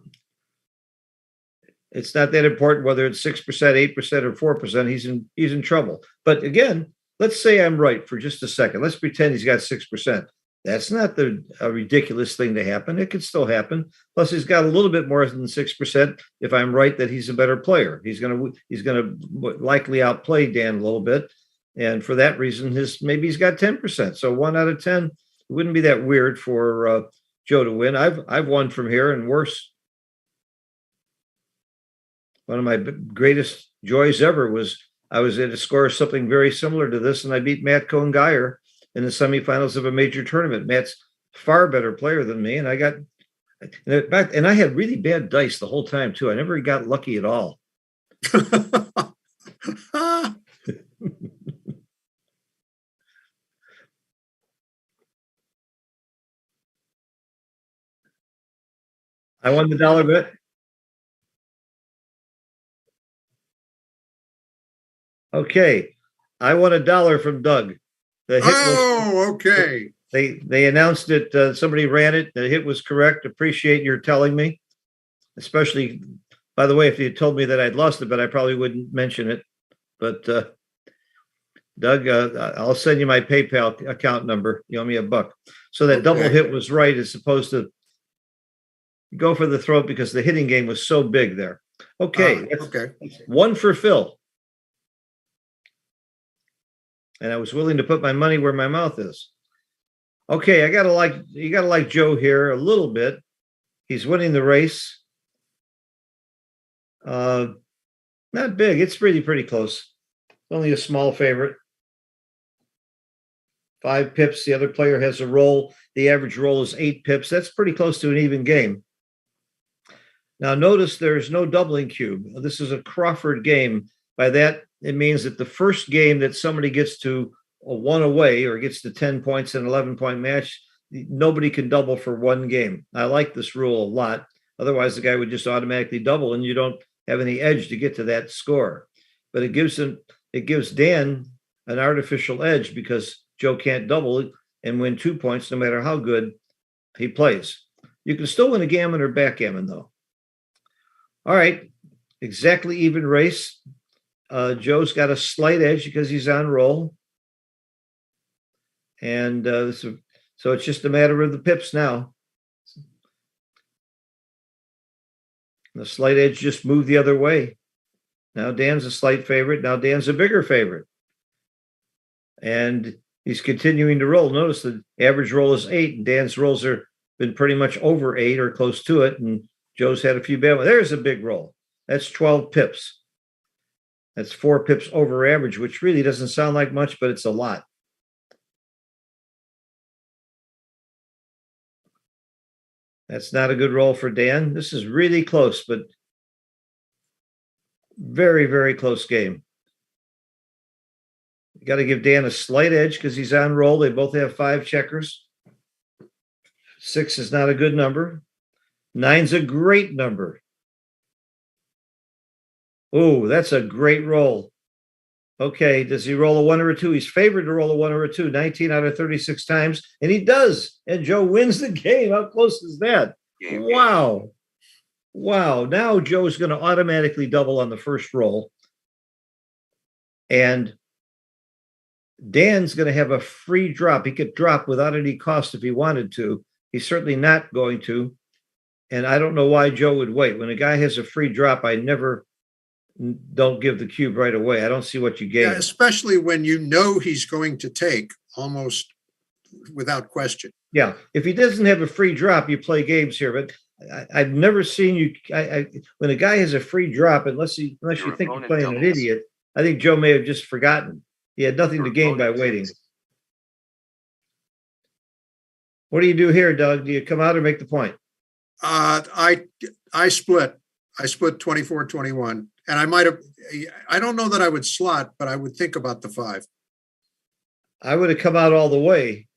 A: It's not that important whether it's 6%, 8%, or 4%. He's in trouble. But again, let's say I'm right for just a second. Let's pretend he's got 6%. That's not a ridiculous thing to happen. It could still happen. Plus, he's got a little bit more than 6%. If I'm right that he's a better player, he's going to likely outplay Dan a little bit, and for that reason, maybe he's got 10%. So 1 out of 10, it wouldn't be that weird for Joe to win. I've won from here and worse. One of my greatest joys ever was I was at a score something very similar to this, and I beat Matt Cohn-Geyer in the semifinals of a major tournament. Matt's far better player than me, and I had really bad dice the whole time too. I never got lucky at all. I won the dollar bet. Okay. I won $1 from Doug.
B: The hit okay.
A: They announced it. Somebody ran it. The hit was correct. Appreciate your telling me. Especially, by the way, if you told me that I'd lost it, but I probably wouldn't mention it. But Doug, I'll send you my PayPal account number. You owe me $1. So that double hit was right, as opposed to go for the throat because the hitting game was so big there. Okay.
B: Okay.
A: One for Phil. And I was willing to put my money where my mouth is. Okay, you gotta like Joe here a little bit. He's winning the race. Not big. It's pretty close. Only a small favorite. 5 pips. The other player has a roll. The average roll is 8 pips. That's pretty close to an even game. Now notice there's no doubling cube. This is a Crawford game. By that, it means that the first game that somebody gets to a 1 away or gets to 10 points in an 11-point match, nobody can double for 1 game. I like this rule a lot. Otherwise, the guy would just automatically double, and you don't have any edge to get to that score. But it gives Dan an artificial edge because Joe can't double and win 2 points no matter how good he plays. You can still win a gammon or backgammon, though. All right, exactly even race. Joe's got a slight edge because he's on roll. And so it's just a matter of the pips now. The slight edge just moved the other way. Now Dan's a slight favorite. Now Dan's a bigger favorite. And he's continuing to roll. Notice the average roll is 8, and Dan's rolls are been pretty much over 8 or close to it. And Joe's had a few bad ones. There's a big roll. That's 12 pips. That's 4 pips over average, which really doesn't sound like much, but it's a lot. That's not a good roll for Dan. This is really close, but very, very close game. You got to give Dan a slight edge because he's on roll. They both have 5 checkers. 6 is not a good number. 9's a great number. Oh, that's a great roll. Okay, does he roll a 1 or a 2? He's favored to roll a 1 or a 2, 19 out of 36 times, and he does. And Joe wins the game. How close is that? Wow. Wow. Now Joe's going to automatically double on the first roll. And Dan's going to have a free drop. He could drop without any cost if he wanted to. He's certainly not going to. And I don't know why Joe would wait. When a guy has a free drop, I never don't give the cube right away. I don't see what you gain.
B: Yeah, especially when you know he's going to take almost without question.
A: Yeah. If he doesn't have a free drop, you play games here. But I've never seen you. When a guy has a free drop, unless you think you're playing an idiot, I think Joe may have just forgotten. He had nothing to gain by waiting. What do you do here, Doug? Do you come out or make the point?
B: I split. I split 24-21. And I don't know that I would slot, but I would think about the 5.
A: I would have come out all the way.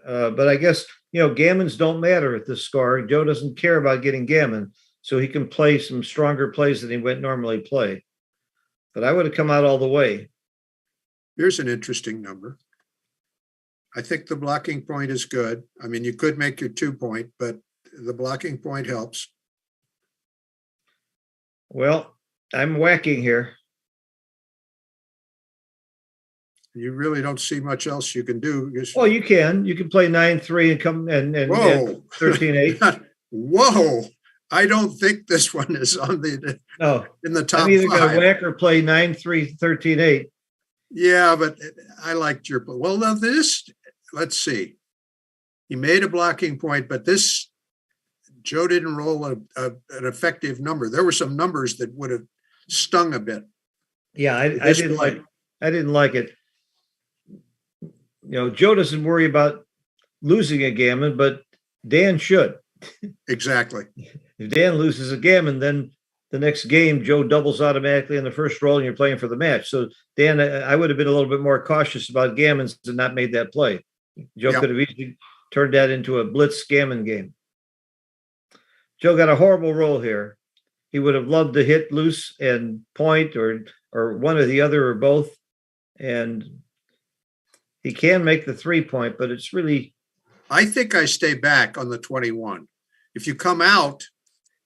A: But I guess, gammons don't matter at this score. Joe doesn't care about getting gammon, so he can play some stronger plays than he would normally play. But I would have come out all the way.
B: Here's an interesting number. I think the blocking point is good. I mean, you could make your 2 point, but the blocking point helps.
A: Well, I'm whacking here.
B: You really don't see much else you can do.
A: Well, you can. You can play 9-3 and come and 13-8.
B: Whoa. I don't think this one is on in the top 5.
A: I'm either going to whack or play 9-3, 13-8.
B: Yeah, but I liked your play. Well, now let's see. He made a blocking point, but Joe didn't roll an effective number. There were some numbers that would have stung a bit.
A: Yeah, I didn't like it. Joe doesn't worry about losing a gammon, but Dan should.
B: Exactly.
A: If Dan loses a gammon, then the next game Joe doubles automatically on the first roll, and you're playing for the match. So Dan, I would have been a little bit more cautious about gammons and not made that play. Joe could have easily turned that into a blitz gammon game. Joe got a horrible roll here. He would have loved to hit loose and point or one or the other or both. And he can make the 3-point, but it's really.
B: I think I stay back on the 21. If you come out,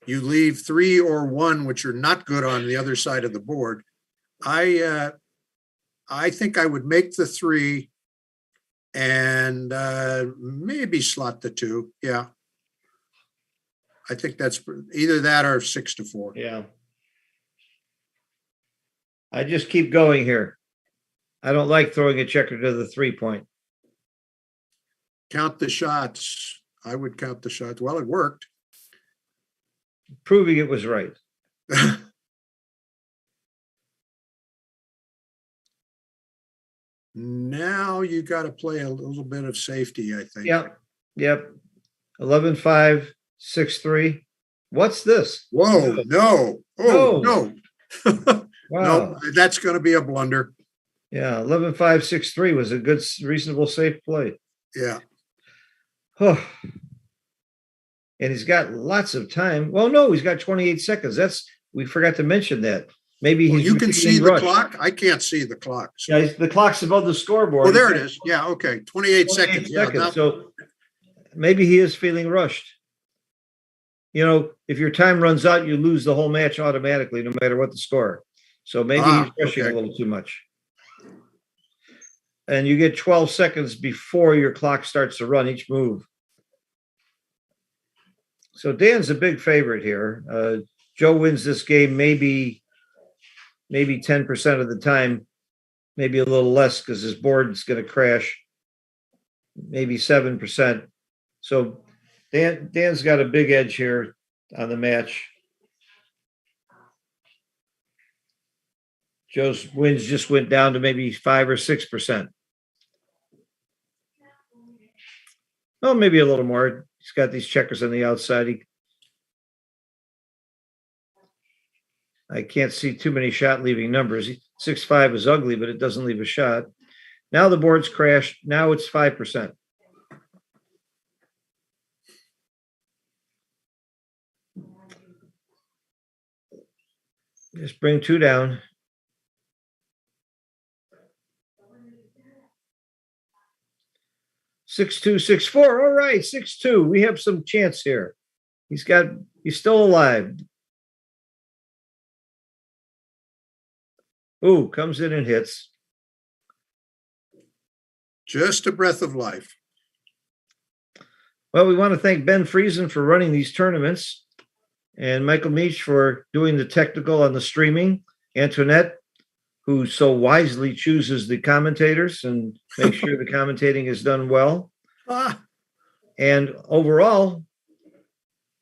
B: you leave 3 or 1, which are not good on the other side of the board. I think I would make the 3 and maybe slot the 2. Yeah. I think that's either that or 6-4.
A: Yeah. I just keep going here. I don't like throwing a checker to the 3-point.
B: Count the shots. I would count the shots. Well, it worked.
A: Proving it was right.
B: Now you got to play a little bit of safety, I think.
A: Yep. 11-5, 6-3. What's this?
B: Whoa, no. Oh, no.
A: Wow.
B: No, that's going to be a blunder.
A: Yeah, 11-5, 6-3 was a good, reasonable, safe play.
B: Yeah.
A: And he's got lots of time. Well, no, he's got 28 seconds. We forgot to mention that. Maybe he's
B: you can see the clock. I can't see the clock. So.
A: Yeah, the clock's above the scoreboard.
B: Oh, there it is. Yeah, okay. 28 seconds. Yeah,
A: so maybe he is feeling rushed. You know, if your time runs out, you lose the whole match automatically, no matter what the score. So maybe he's rushing a little too much. And you get 12 seconds before your clock starts to run each move. So Dan's a big favorite here. Joe wins this game maybe 10% of the time, maybe a little less because his board's going to crash, maybe 7%. So Dan's got a big edge here on the match. Joe's wins just went down to maybe 5 or 6%. Oh, maybe a little more. He's got these checkers on the outside. I can't see too many shot leaving numbers. 6-5 is ugly, but it doesn't leave a shot. Now the board's crashed. Now it's 5%. Just bring 2 down. 6-2, 6-4. All right, 6-2. We have some chance here. He's still alive. Ooh, comes in and hits.
B: Just a breath of life.
A: Well, we want to thank Ben Friesen for running these tournaments and Michael Meach for doing the technical on the streaming. Antoinette, who so wisely chooses the commentators and makes sure the commentating is done well. And overall,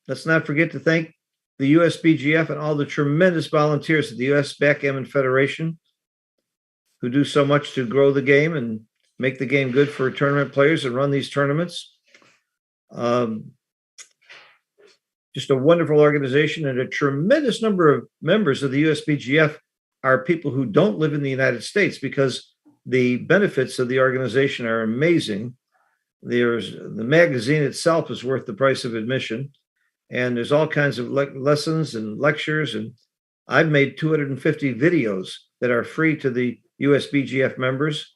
A: let's not forget to thank the USBGF and all the tremendous volunteers at the US Backgammon Federation who do so much to grow the game and make the game good for tournament players and run these tournaments. Just a wonderful organization, and a tremendous number of members of the USBGF are people who don't live in the United States because the benefits of the organization are amazing. The magazine itself is worth the price of admission, and there's all kinds of lessons and lectures, and I've made 250 videos that are free to the USBGF members,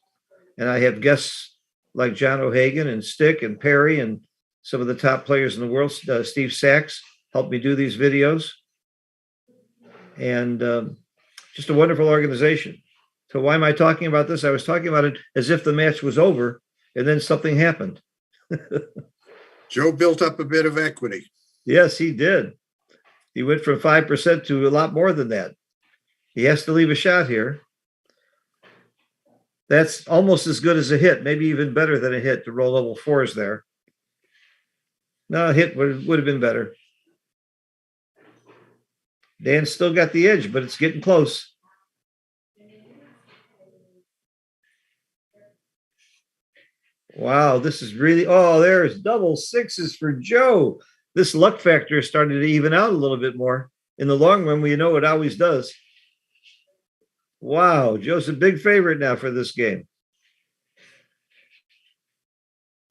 A: and I have guests like John O'Hagan and Stick and Perry and some of the top players in the world. Steve Sachs helped me do these videos, and just a wonderful organization. So why am I talking about this? I was talking about it as if the match was over, and then something happened.
B: Joe built up a bit of equity.
A: Yes, he did. He went from 5% to a lot more than that. He has to leave a shot here. That's almost as good as a hit, maybe even better than a hit to roll level 4s there. No, a hit would have been better. Dan's still got the edge, but it's getting close. Wow, this is really, there's double 6s for Joe. This luck factor is starting to even out a little bit more. In the long run, we know it always does. Wow, Joe's a big favorite now for this game.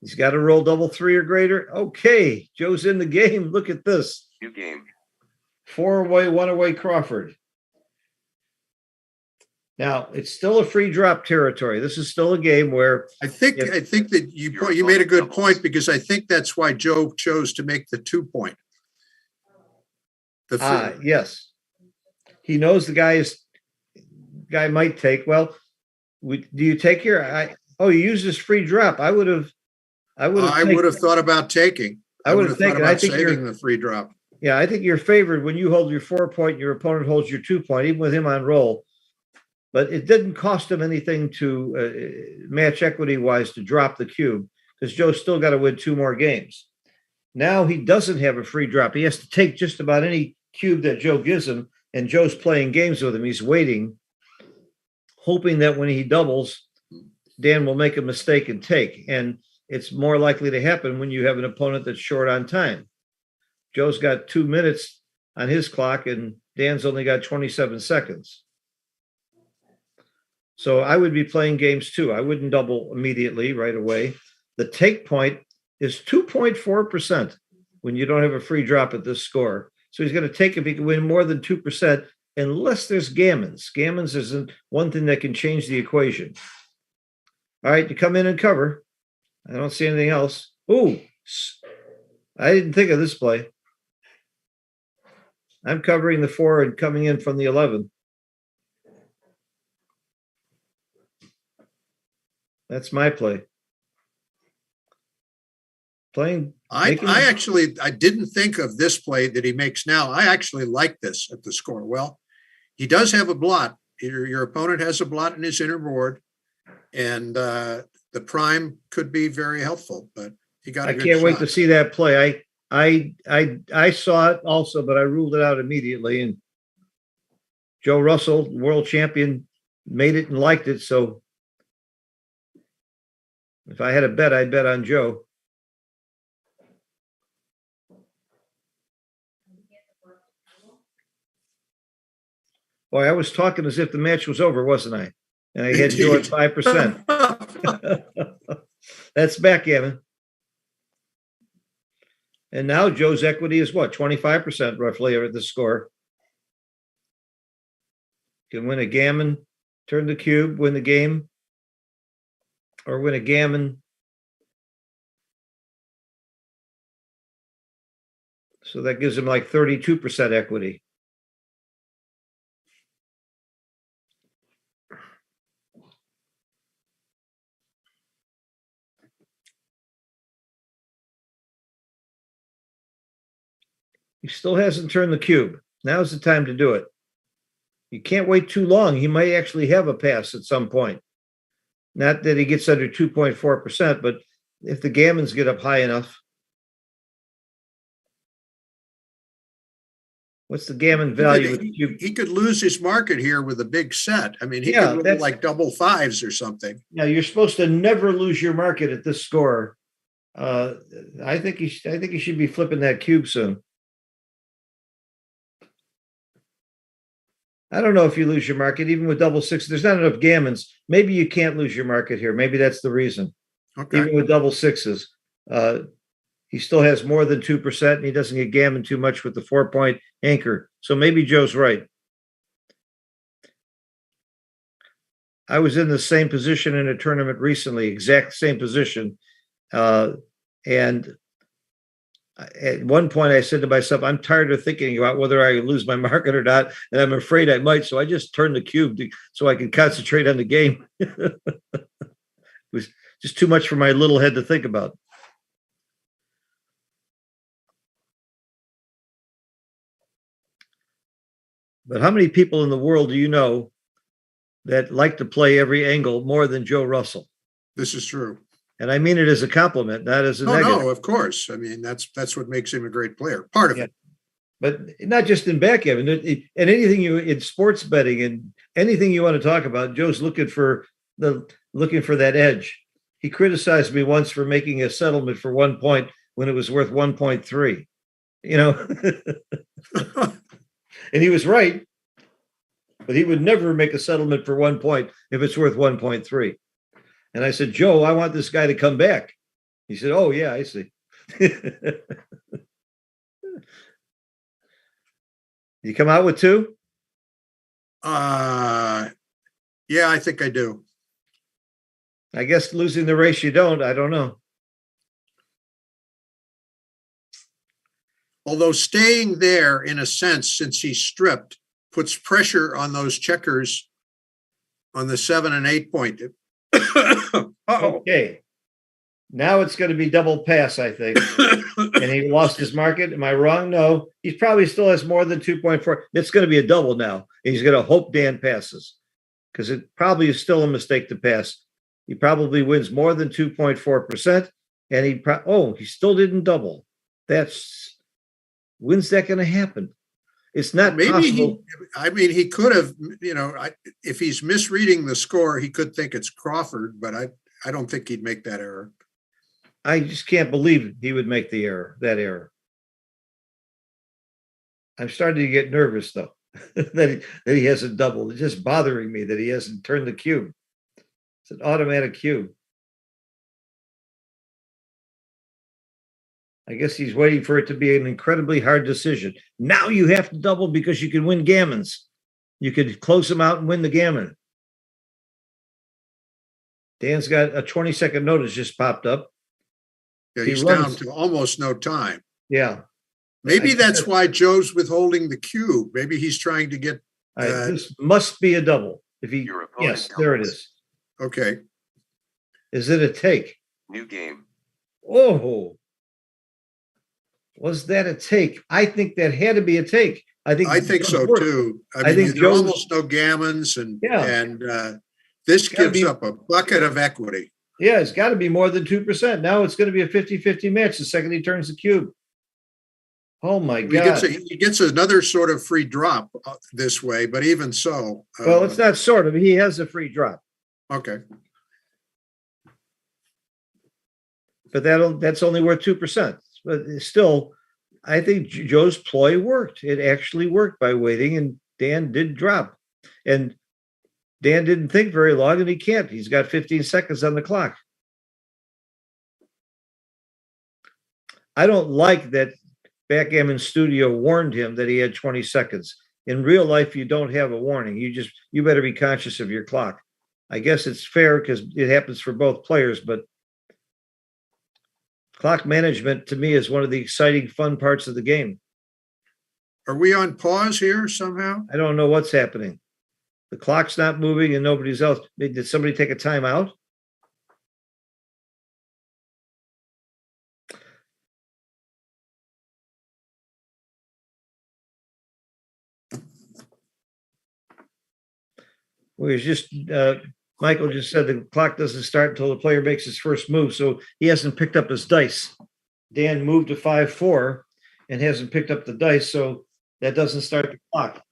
A: He's got to roll double 3 or greater. Okay, Joe's in the game. Look at this.
C: New game.
A: 4 away, 1 away Crawford. Now, it's still a free drop territory. This is still a game where
B: I think that you made a good point, because I think that's why Joe chose to make the 2 point.
A: Yes. He knows the guy might take. Well, do you take here? You use this free drop. I would have
B: thought about taking.
A: I would have taken. I think
B: saving the free drop.
A: Yeah, I think you're favored when you hold your 4 point, your opponent holds your 2 point, even with him on roll. But it didn't cost him anything to match equity wise to drop the cube, because Joe's still got to win 2 more games. Now he doesn't have a free drop. He has to take just about any cube that Joe gives him, and Joe's playing games with him. He's waiting, hoping that when he doubles, Dan will make a mistake and take. And it's more likely to happen when you have an opponent that's short on time. Joe's got 2 minutes on his clock, and Dan's only got 27 seconds. So I would be playing games too. I wouldn't double immediately right away. The take point is 2.4% when you don't have a free drop at this score. So he's going to take if he can win more than 2%, unless there's gammons. Gammons isn't one thing that can change the equation. All right, you come in and cover. I don't see anything else. Ooh, I didn't think of this play. I'm covering the 4 and coming in from the 11. That's my play.
B: I didn't think of this play that he makes now. I actually like this at the score. Well, he does have a blot. Your opponent has a blot in his inner board, and the prime could be very helpful. But he got. I can't
A: wait to see that play. I saw it also, but I ruled it out immediately. And Joe Russell, world champion, made it and liked it. So if I had a bet, I'd bet on Joe. Boy, I was talking as if the match was over, wasn't I? And I had Joe at 5%. That's backgammon. And now Joe's equity is what? 25% roughly at the score. Can win a gammon, turn the cube, win the game, or win a gammon. So that gives him like 32% equity. He still hasn't turned the cube. Now's the time to do it. You can't wait too long. He might actually have a pass at some point. Not that he gets under 2.4%, but if the gammons get up high enough. What's the gammon value?
B: He could lose his market here with a big set. I mean, he could roll like double 5s or something.
A: Yeah, you're supposed to never lose your market at this score. I think he should be flipping that cube soon. I don't know if you lose your market, even with double 6. There's not enough gammons. Maybe you can't lose your market here. Maybe that's the reason. Okay. Even with double 6s, he still has more than 2%, and he doesn't get gammon too much with the 4-point anchor. So maybe Joe's right. I was in the same position in a tournament recently, exact same position. And at one point I said to myself, I'm tired of thinking about whether I lose my market or not, and I'm afraid I might. So I just turned the cube so I can concentrate on the game. It was just too much for my little head to think about. But how many people in the world do you know that like to play every angle more than Joe Russell?
B: This is true.
A: And I mean it as a compliment, not as a negative.
B: No, of course. I mean, that's what makes him a great player. Part of it.
A: But not just in backgammon, and anything in sports betting and anything you want to talk about, Joe's looking for that edge. He criticized me once for making a settlement for 1 point when it was worth 1.3. You know, and he was right. But he would never make a settlement for 1 point if it's worth 1.3. And I said, Joe, I want this guy to come back. He said, oh, yeah, I see. You come out with 2?
B: Yeah, I think I do.
A: I guess losing the race you don't. I don't know.
B: Although staying there, in a sense, since he's stripped, puts pressure on those checkers on the 7 and 8 point.
A: Okay. Now it's going to be double pass, I think. And he lost his market. Am I wrong? No. He probably still has more than 2.4. It's going to be a double now. And he's going to hope Dan passes because it probably is still a mistake to pass. He probably wins more than 2.4%. And he still didn't double. When's that going to happen? It's not
B: maybe
A: possible.
B: He could have, if he's misreading the score, he could think it's Crawford, but I don't think he'd make that error.
A: I just can't believe he would make that error. I'm starting to get nervous, though, that he hasn't doubled. It's just bothering me that he hasn't turned the cube. It's an automatic cube. I guess he's waiting for it to be an incredibly hard decision. Now you have to double because you can win gammons. You could close them out and win the gammon. Dan's got a 20-second notice just popped up.
B: Yeah, he's down to almost no time.
A: Yeah.
B: Maybe that's why Joe's withholding the cube. Maybe he's trying to get.
A: This must be a double. Yes, there it is.
B: Okay.
A: Is it a take?
C: New game.
A: Oh. Was that a take? I think that had to be a take. I think so
B: too. I think there are almost no gammons, and this gives up a bucket of equity.
A: Yeah, it's got to be more than 2%. Now it's going to be a 50-50 match the second he turns the cube. Oh my God.
B: He gets another sort of free drop this way, but even so.
A: Well, it's not sort of. He has a free drop.
B: Okay.
A: But that's only worth 2%. But still, I think Joe's ploy worked. It actually worked by waiting, and Dan did drop. And Dan didn't think very long, and he can't. He's got 15 seconds on the clock. I don't like that Backgammon Studio warned him that he had 20 seconds. In real life, you don't have a warning. You better be conscious of your clock. I guess it's fair because it happens for both players, but clock management to me is one of the exciting, fun parts of the game.
B: Are we on pause here somehow?
A: I don't know what's happening. The clock's not moving and nobody's else. Did somebody take a timeout? Michael just said the clock doesn't start until the player makes his first move, so he hasn't picked up his dice. Dan moved to 5-4 and hasn't picked up the dice, so that doesn't start the clock.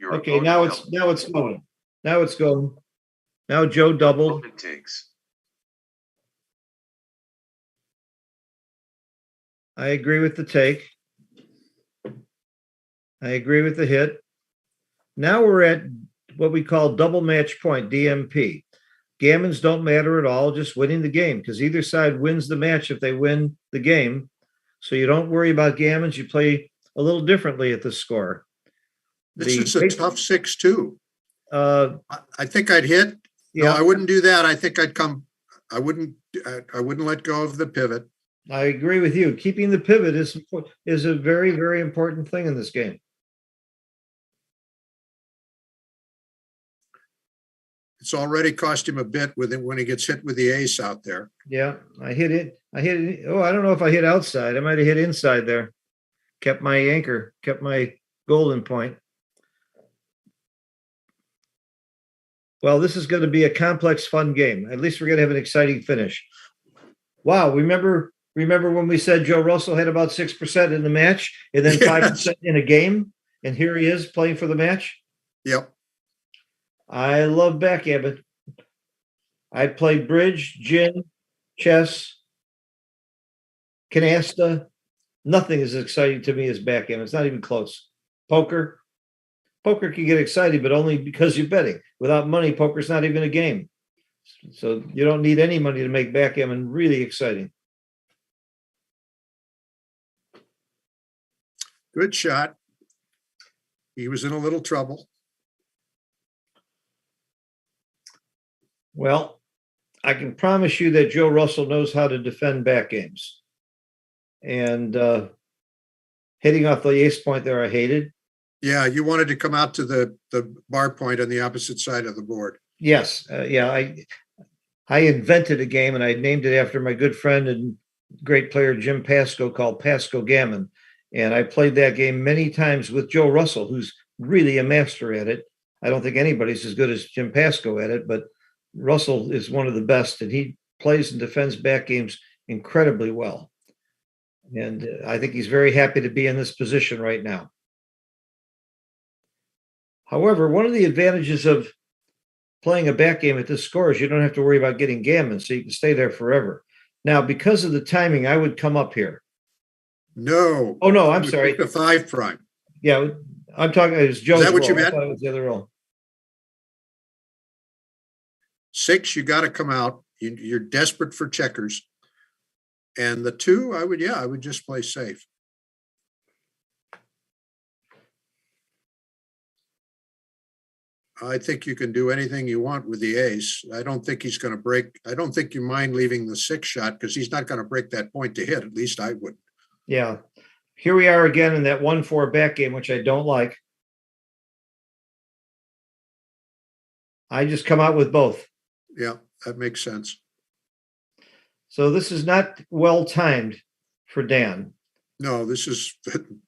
A: Okay, now it's going. Now it's going. Now Joe doubled. I agree with the take. I agree with the hit. Now we're at what we call double match point, DMP. Gammons don't matter at all, just winning the game, because either side wins the match if they win the game. So you don't worry about gammons. You play a little differently at the score.
B: This is a tough 6-2. I think I'd hit. Yeah. No, I wouldn't do that. I think I'd come. I wouldn't let go of the pivot.
A: I agree with you. Keeping the pivot is a very, very important thing in this game.
B: It's already cost him a bit when he gets hit with the ace out there.
A: Yeah, I hit it. Oh, I don't know if I hit outside. I might have hit inside there. Kept my anchor, kept my golden point. Well, this is going to be a complex, fun game. At least we're going to have an exciting finish. Wow, remember when we said Joe Russell had about 6% in the match and then 5% in a game? And here he is playing for the match?
B: Yep.
A: I love backgammon. I played bridge, gin, chess, canasta. Nothing is as exciting to me as backgammon. It's not even close. Poker can get exciting, but only because you're betting. Without money, poker's not even a game. So you don't need any money to make backgammon really exciting.
B: Good shot. He was in a little trouble.
A: Well, I can promise you that Joe Russell knows how to defend back games. And hitting off the ace point there, I hated.
B: Yeah, you wanted to come out to the bar point on the opposite side of the board.
A: Yes. Yeah, I invented a game, and I named it after my good friend and great player Jim Pasco, called Pasco Gammon. And I played that game many times with Joe Russell, who's really a master at it. I don't think anybody's as good as Jim Pasco at it, but Russell is one of the best, and he plays and defends back games incredibly well. And I think he's very happy to be in this position right now. However, one of the advantages of playing a back game at this score is you don't have to worry about getting gammon, so you can stay there forever. Now, because of the timing, I would come up here.
B: No.
A: Oh, no, I'm sorry.
B: The 5 prime.
A: Yeah, I'm talking, it was Joe's.
B: Is that what
A: roll.
B: you meant?
A: I thought it was the other roll.
B: 6, you got to come out. You're desperate for checkers. And the 2, I would just play safe. I think you can do anything you want with the ace. I don't think he's going to break. I don't think you mind leaving the 6 shot, because he's not going to break that point to hit. At least I wouldn't.
A: Yeah. Here we are again in that 1-4 back game, which I don't like. I just come out with both.
B: Yeah, that makes sense.
A: So this is not well timed for Dan.
B: No, this is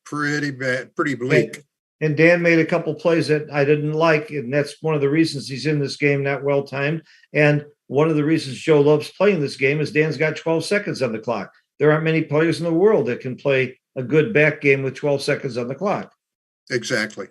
B: pretty bad, pretty bleak.
A: And Dan made a couple plays that I didn't like, and that's one of the reasons he's in this game, not well timed. And one of the reasons Joe loves playing this game is Dan's got 12 seconds on the clock. There aren't many players in the world that can play a good back game with 12 seconds on the clock.
B: Exactly.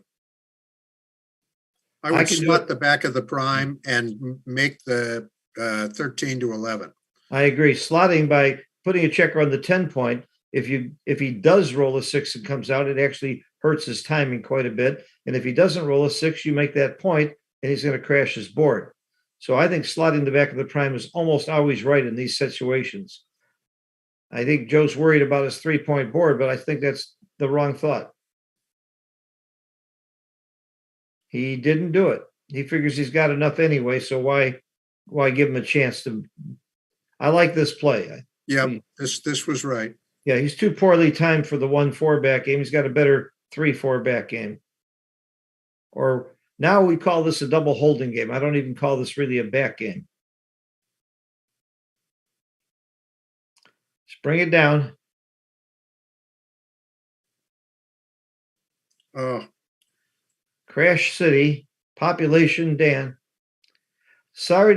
B: I would slot the back of the prime and make the 13 to 11.
A: I agree. Slotting by putting a checker on the 10 point. If he does roll a 6 and comes out, it actually hurts his timing quite a bit. And if he doesn't roll a 6, you make that point, and he's going to crash his board. So I think slotting the back of the prime is almost always right in these situations. I think Joe's worried about his 3-point board, but I think that's the wrong thought. He didn't do it. He figures he's got enough anyway, so why give him a chance to? I like this play.
B: Yeah, this was right.
A: Yeah, he's too poorly timed for the 1-4 back game. He's got a better 3-4 back game. Or now we call this a double holding game. I don't even call this really a back game. Just bring it down.
B: Oh.
A: Crash City, population Dan. Sorry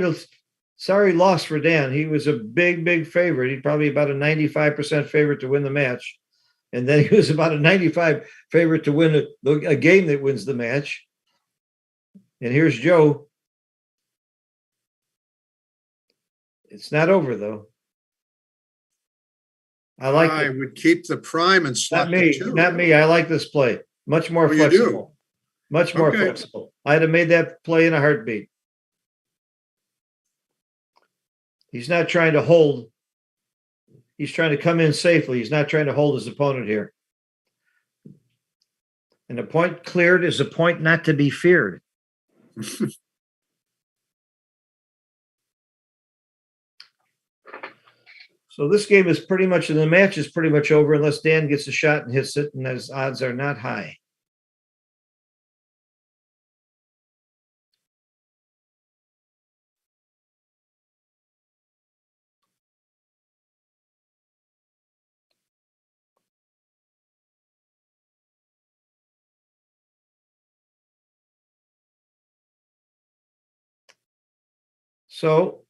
A: loss for Dan. He was a big favorite. He's probably about a 95% favorite to win the match. And then he was about a 95 favorite to win a game that wins the match. And here's Joe. It's not over, though. I
B: would keep the prime and slot
A: the 2. Not me. I like this play. Much more flexible. Much more flexible. I'd have made that play in a heartbeat. He's not trying to hold. He's trying to come in safely. He's not trying to hold his opponent here. And a point cleared is a point not to be feared. So this game is pretty much, and the match is pretty much over unless Dan gets a shot and hits it, and his odds are not high. So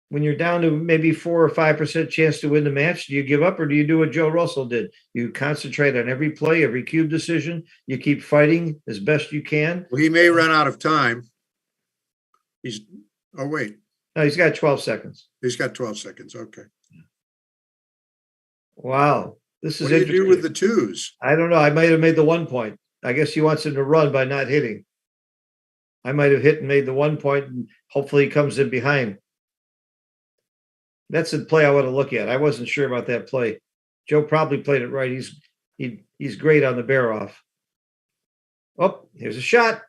A: when you're down to maybe 4 or 5% chance to win the match, do you give up, or do you do what Joe Russell did? You concentrate on every play, every cube decision. You keep fighting as best you can.
B: Well, he may run out of time. Oh, wait.
A: No, he's got 12 seconds.
B: He's got 12 seconds. Okay.
A: Wow. This is
B: what do you do with the 2s?
A: I don't know. I might have made the 1 point. I guess he wants him to run by not hitting. I might have hit and made the 1 point, and hopefully he comes in behind. That's the play I want to look at. I wasn't sure about that play. Joe probably played it right. He's great on the bear off. Oh, here's a shot.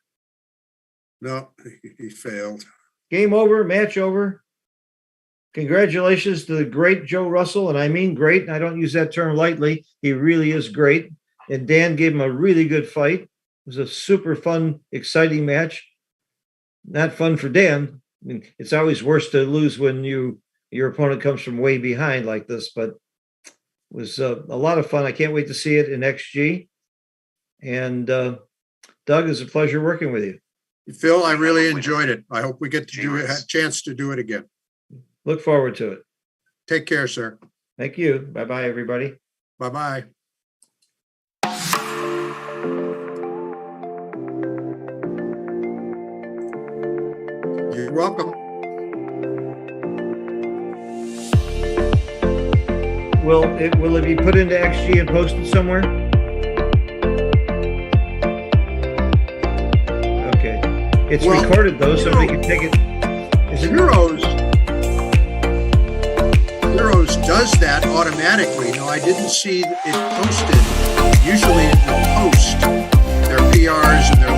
B: No, he failed.
A: Game over, match over. Congratulations to the great Joe Russell, and I mean great. I don't use that term lightly. He really is great. And Dan gave him a really good fight. It was a super fun, exciting match. Not fun for Dan. I mean, it's always worse to lose when your opponent comes from way behind like this, but it was a lot of fun. I can't wait to see it in XG. And Doug, it's a pleasure working with you.
B: Phil, I really enjoyed it. I hope we get to do a chance to do it again.
A: Look forward to it.
B: Take care, sir.
A: Thank you. Bye-bye, everybody.
B: Bye-bye. You're welcome.
A: Will it be put into XG and posted somewhere? Okay. It's recorded though, somebody can take it. Is it
B: Heroes does that automatically. No, I didn't see it posted. Usually in the post, their PRs and their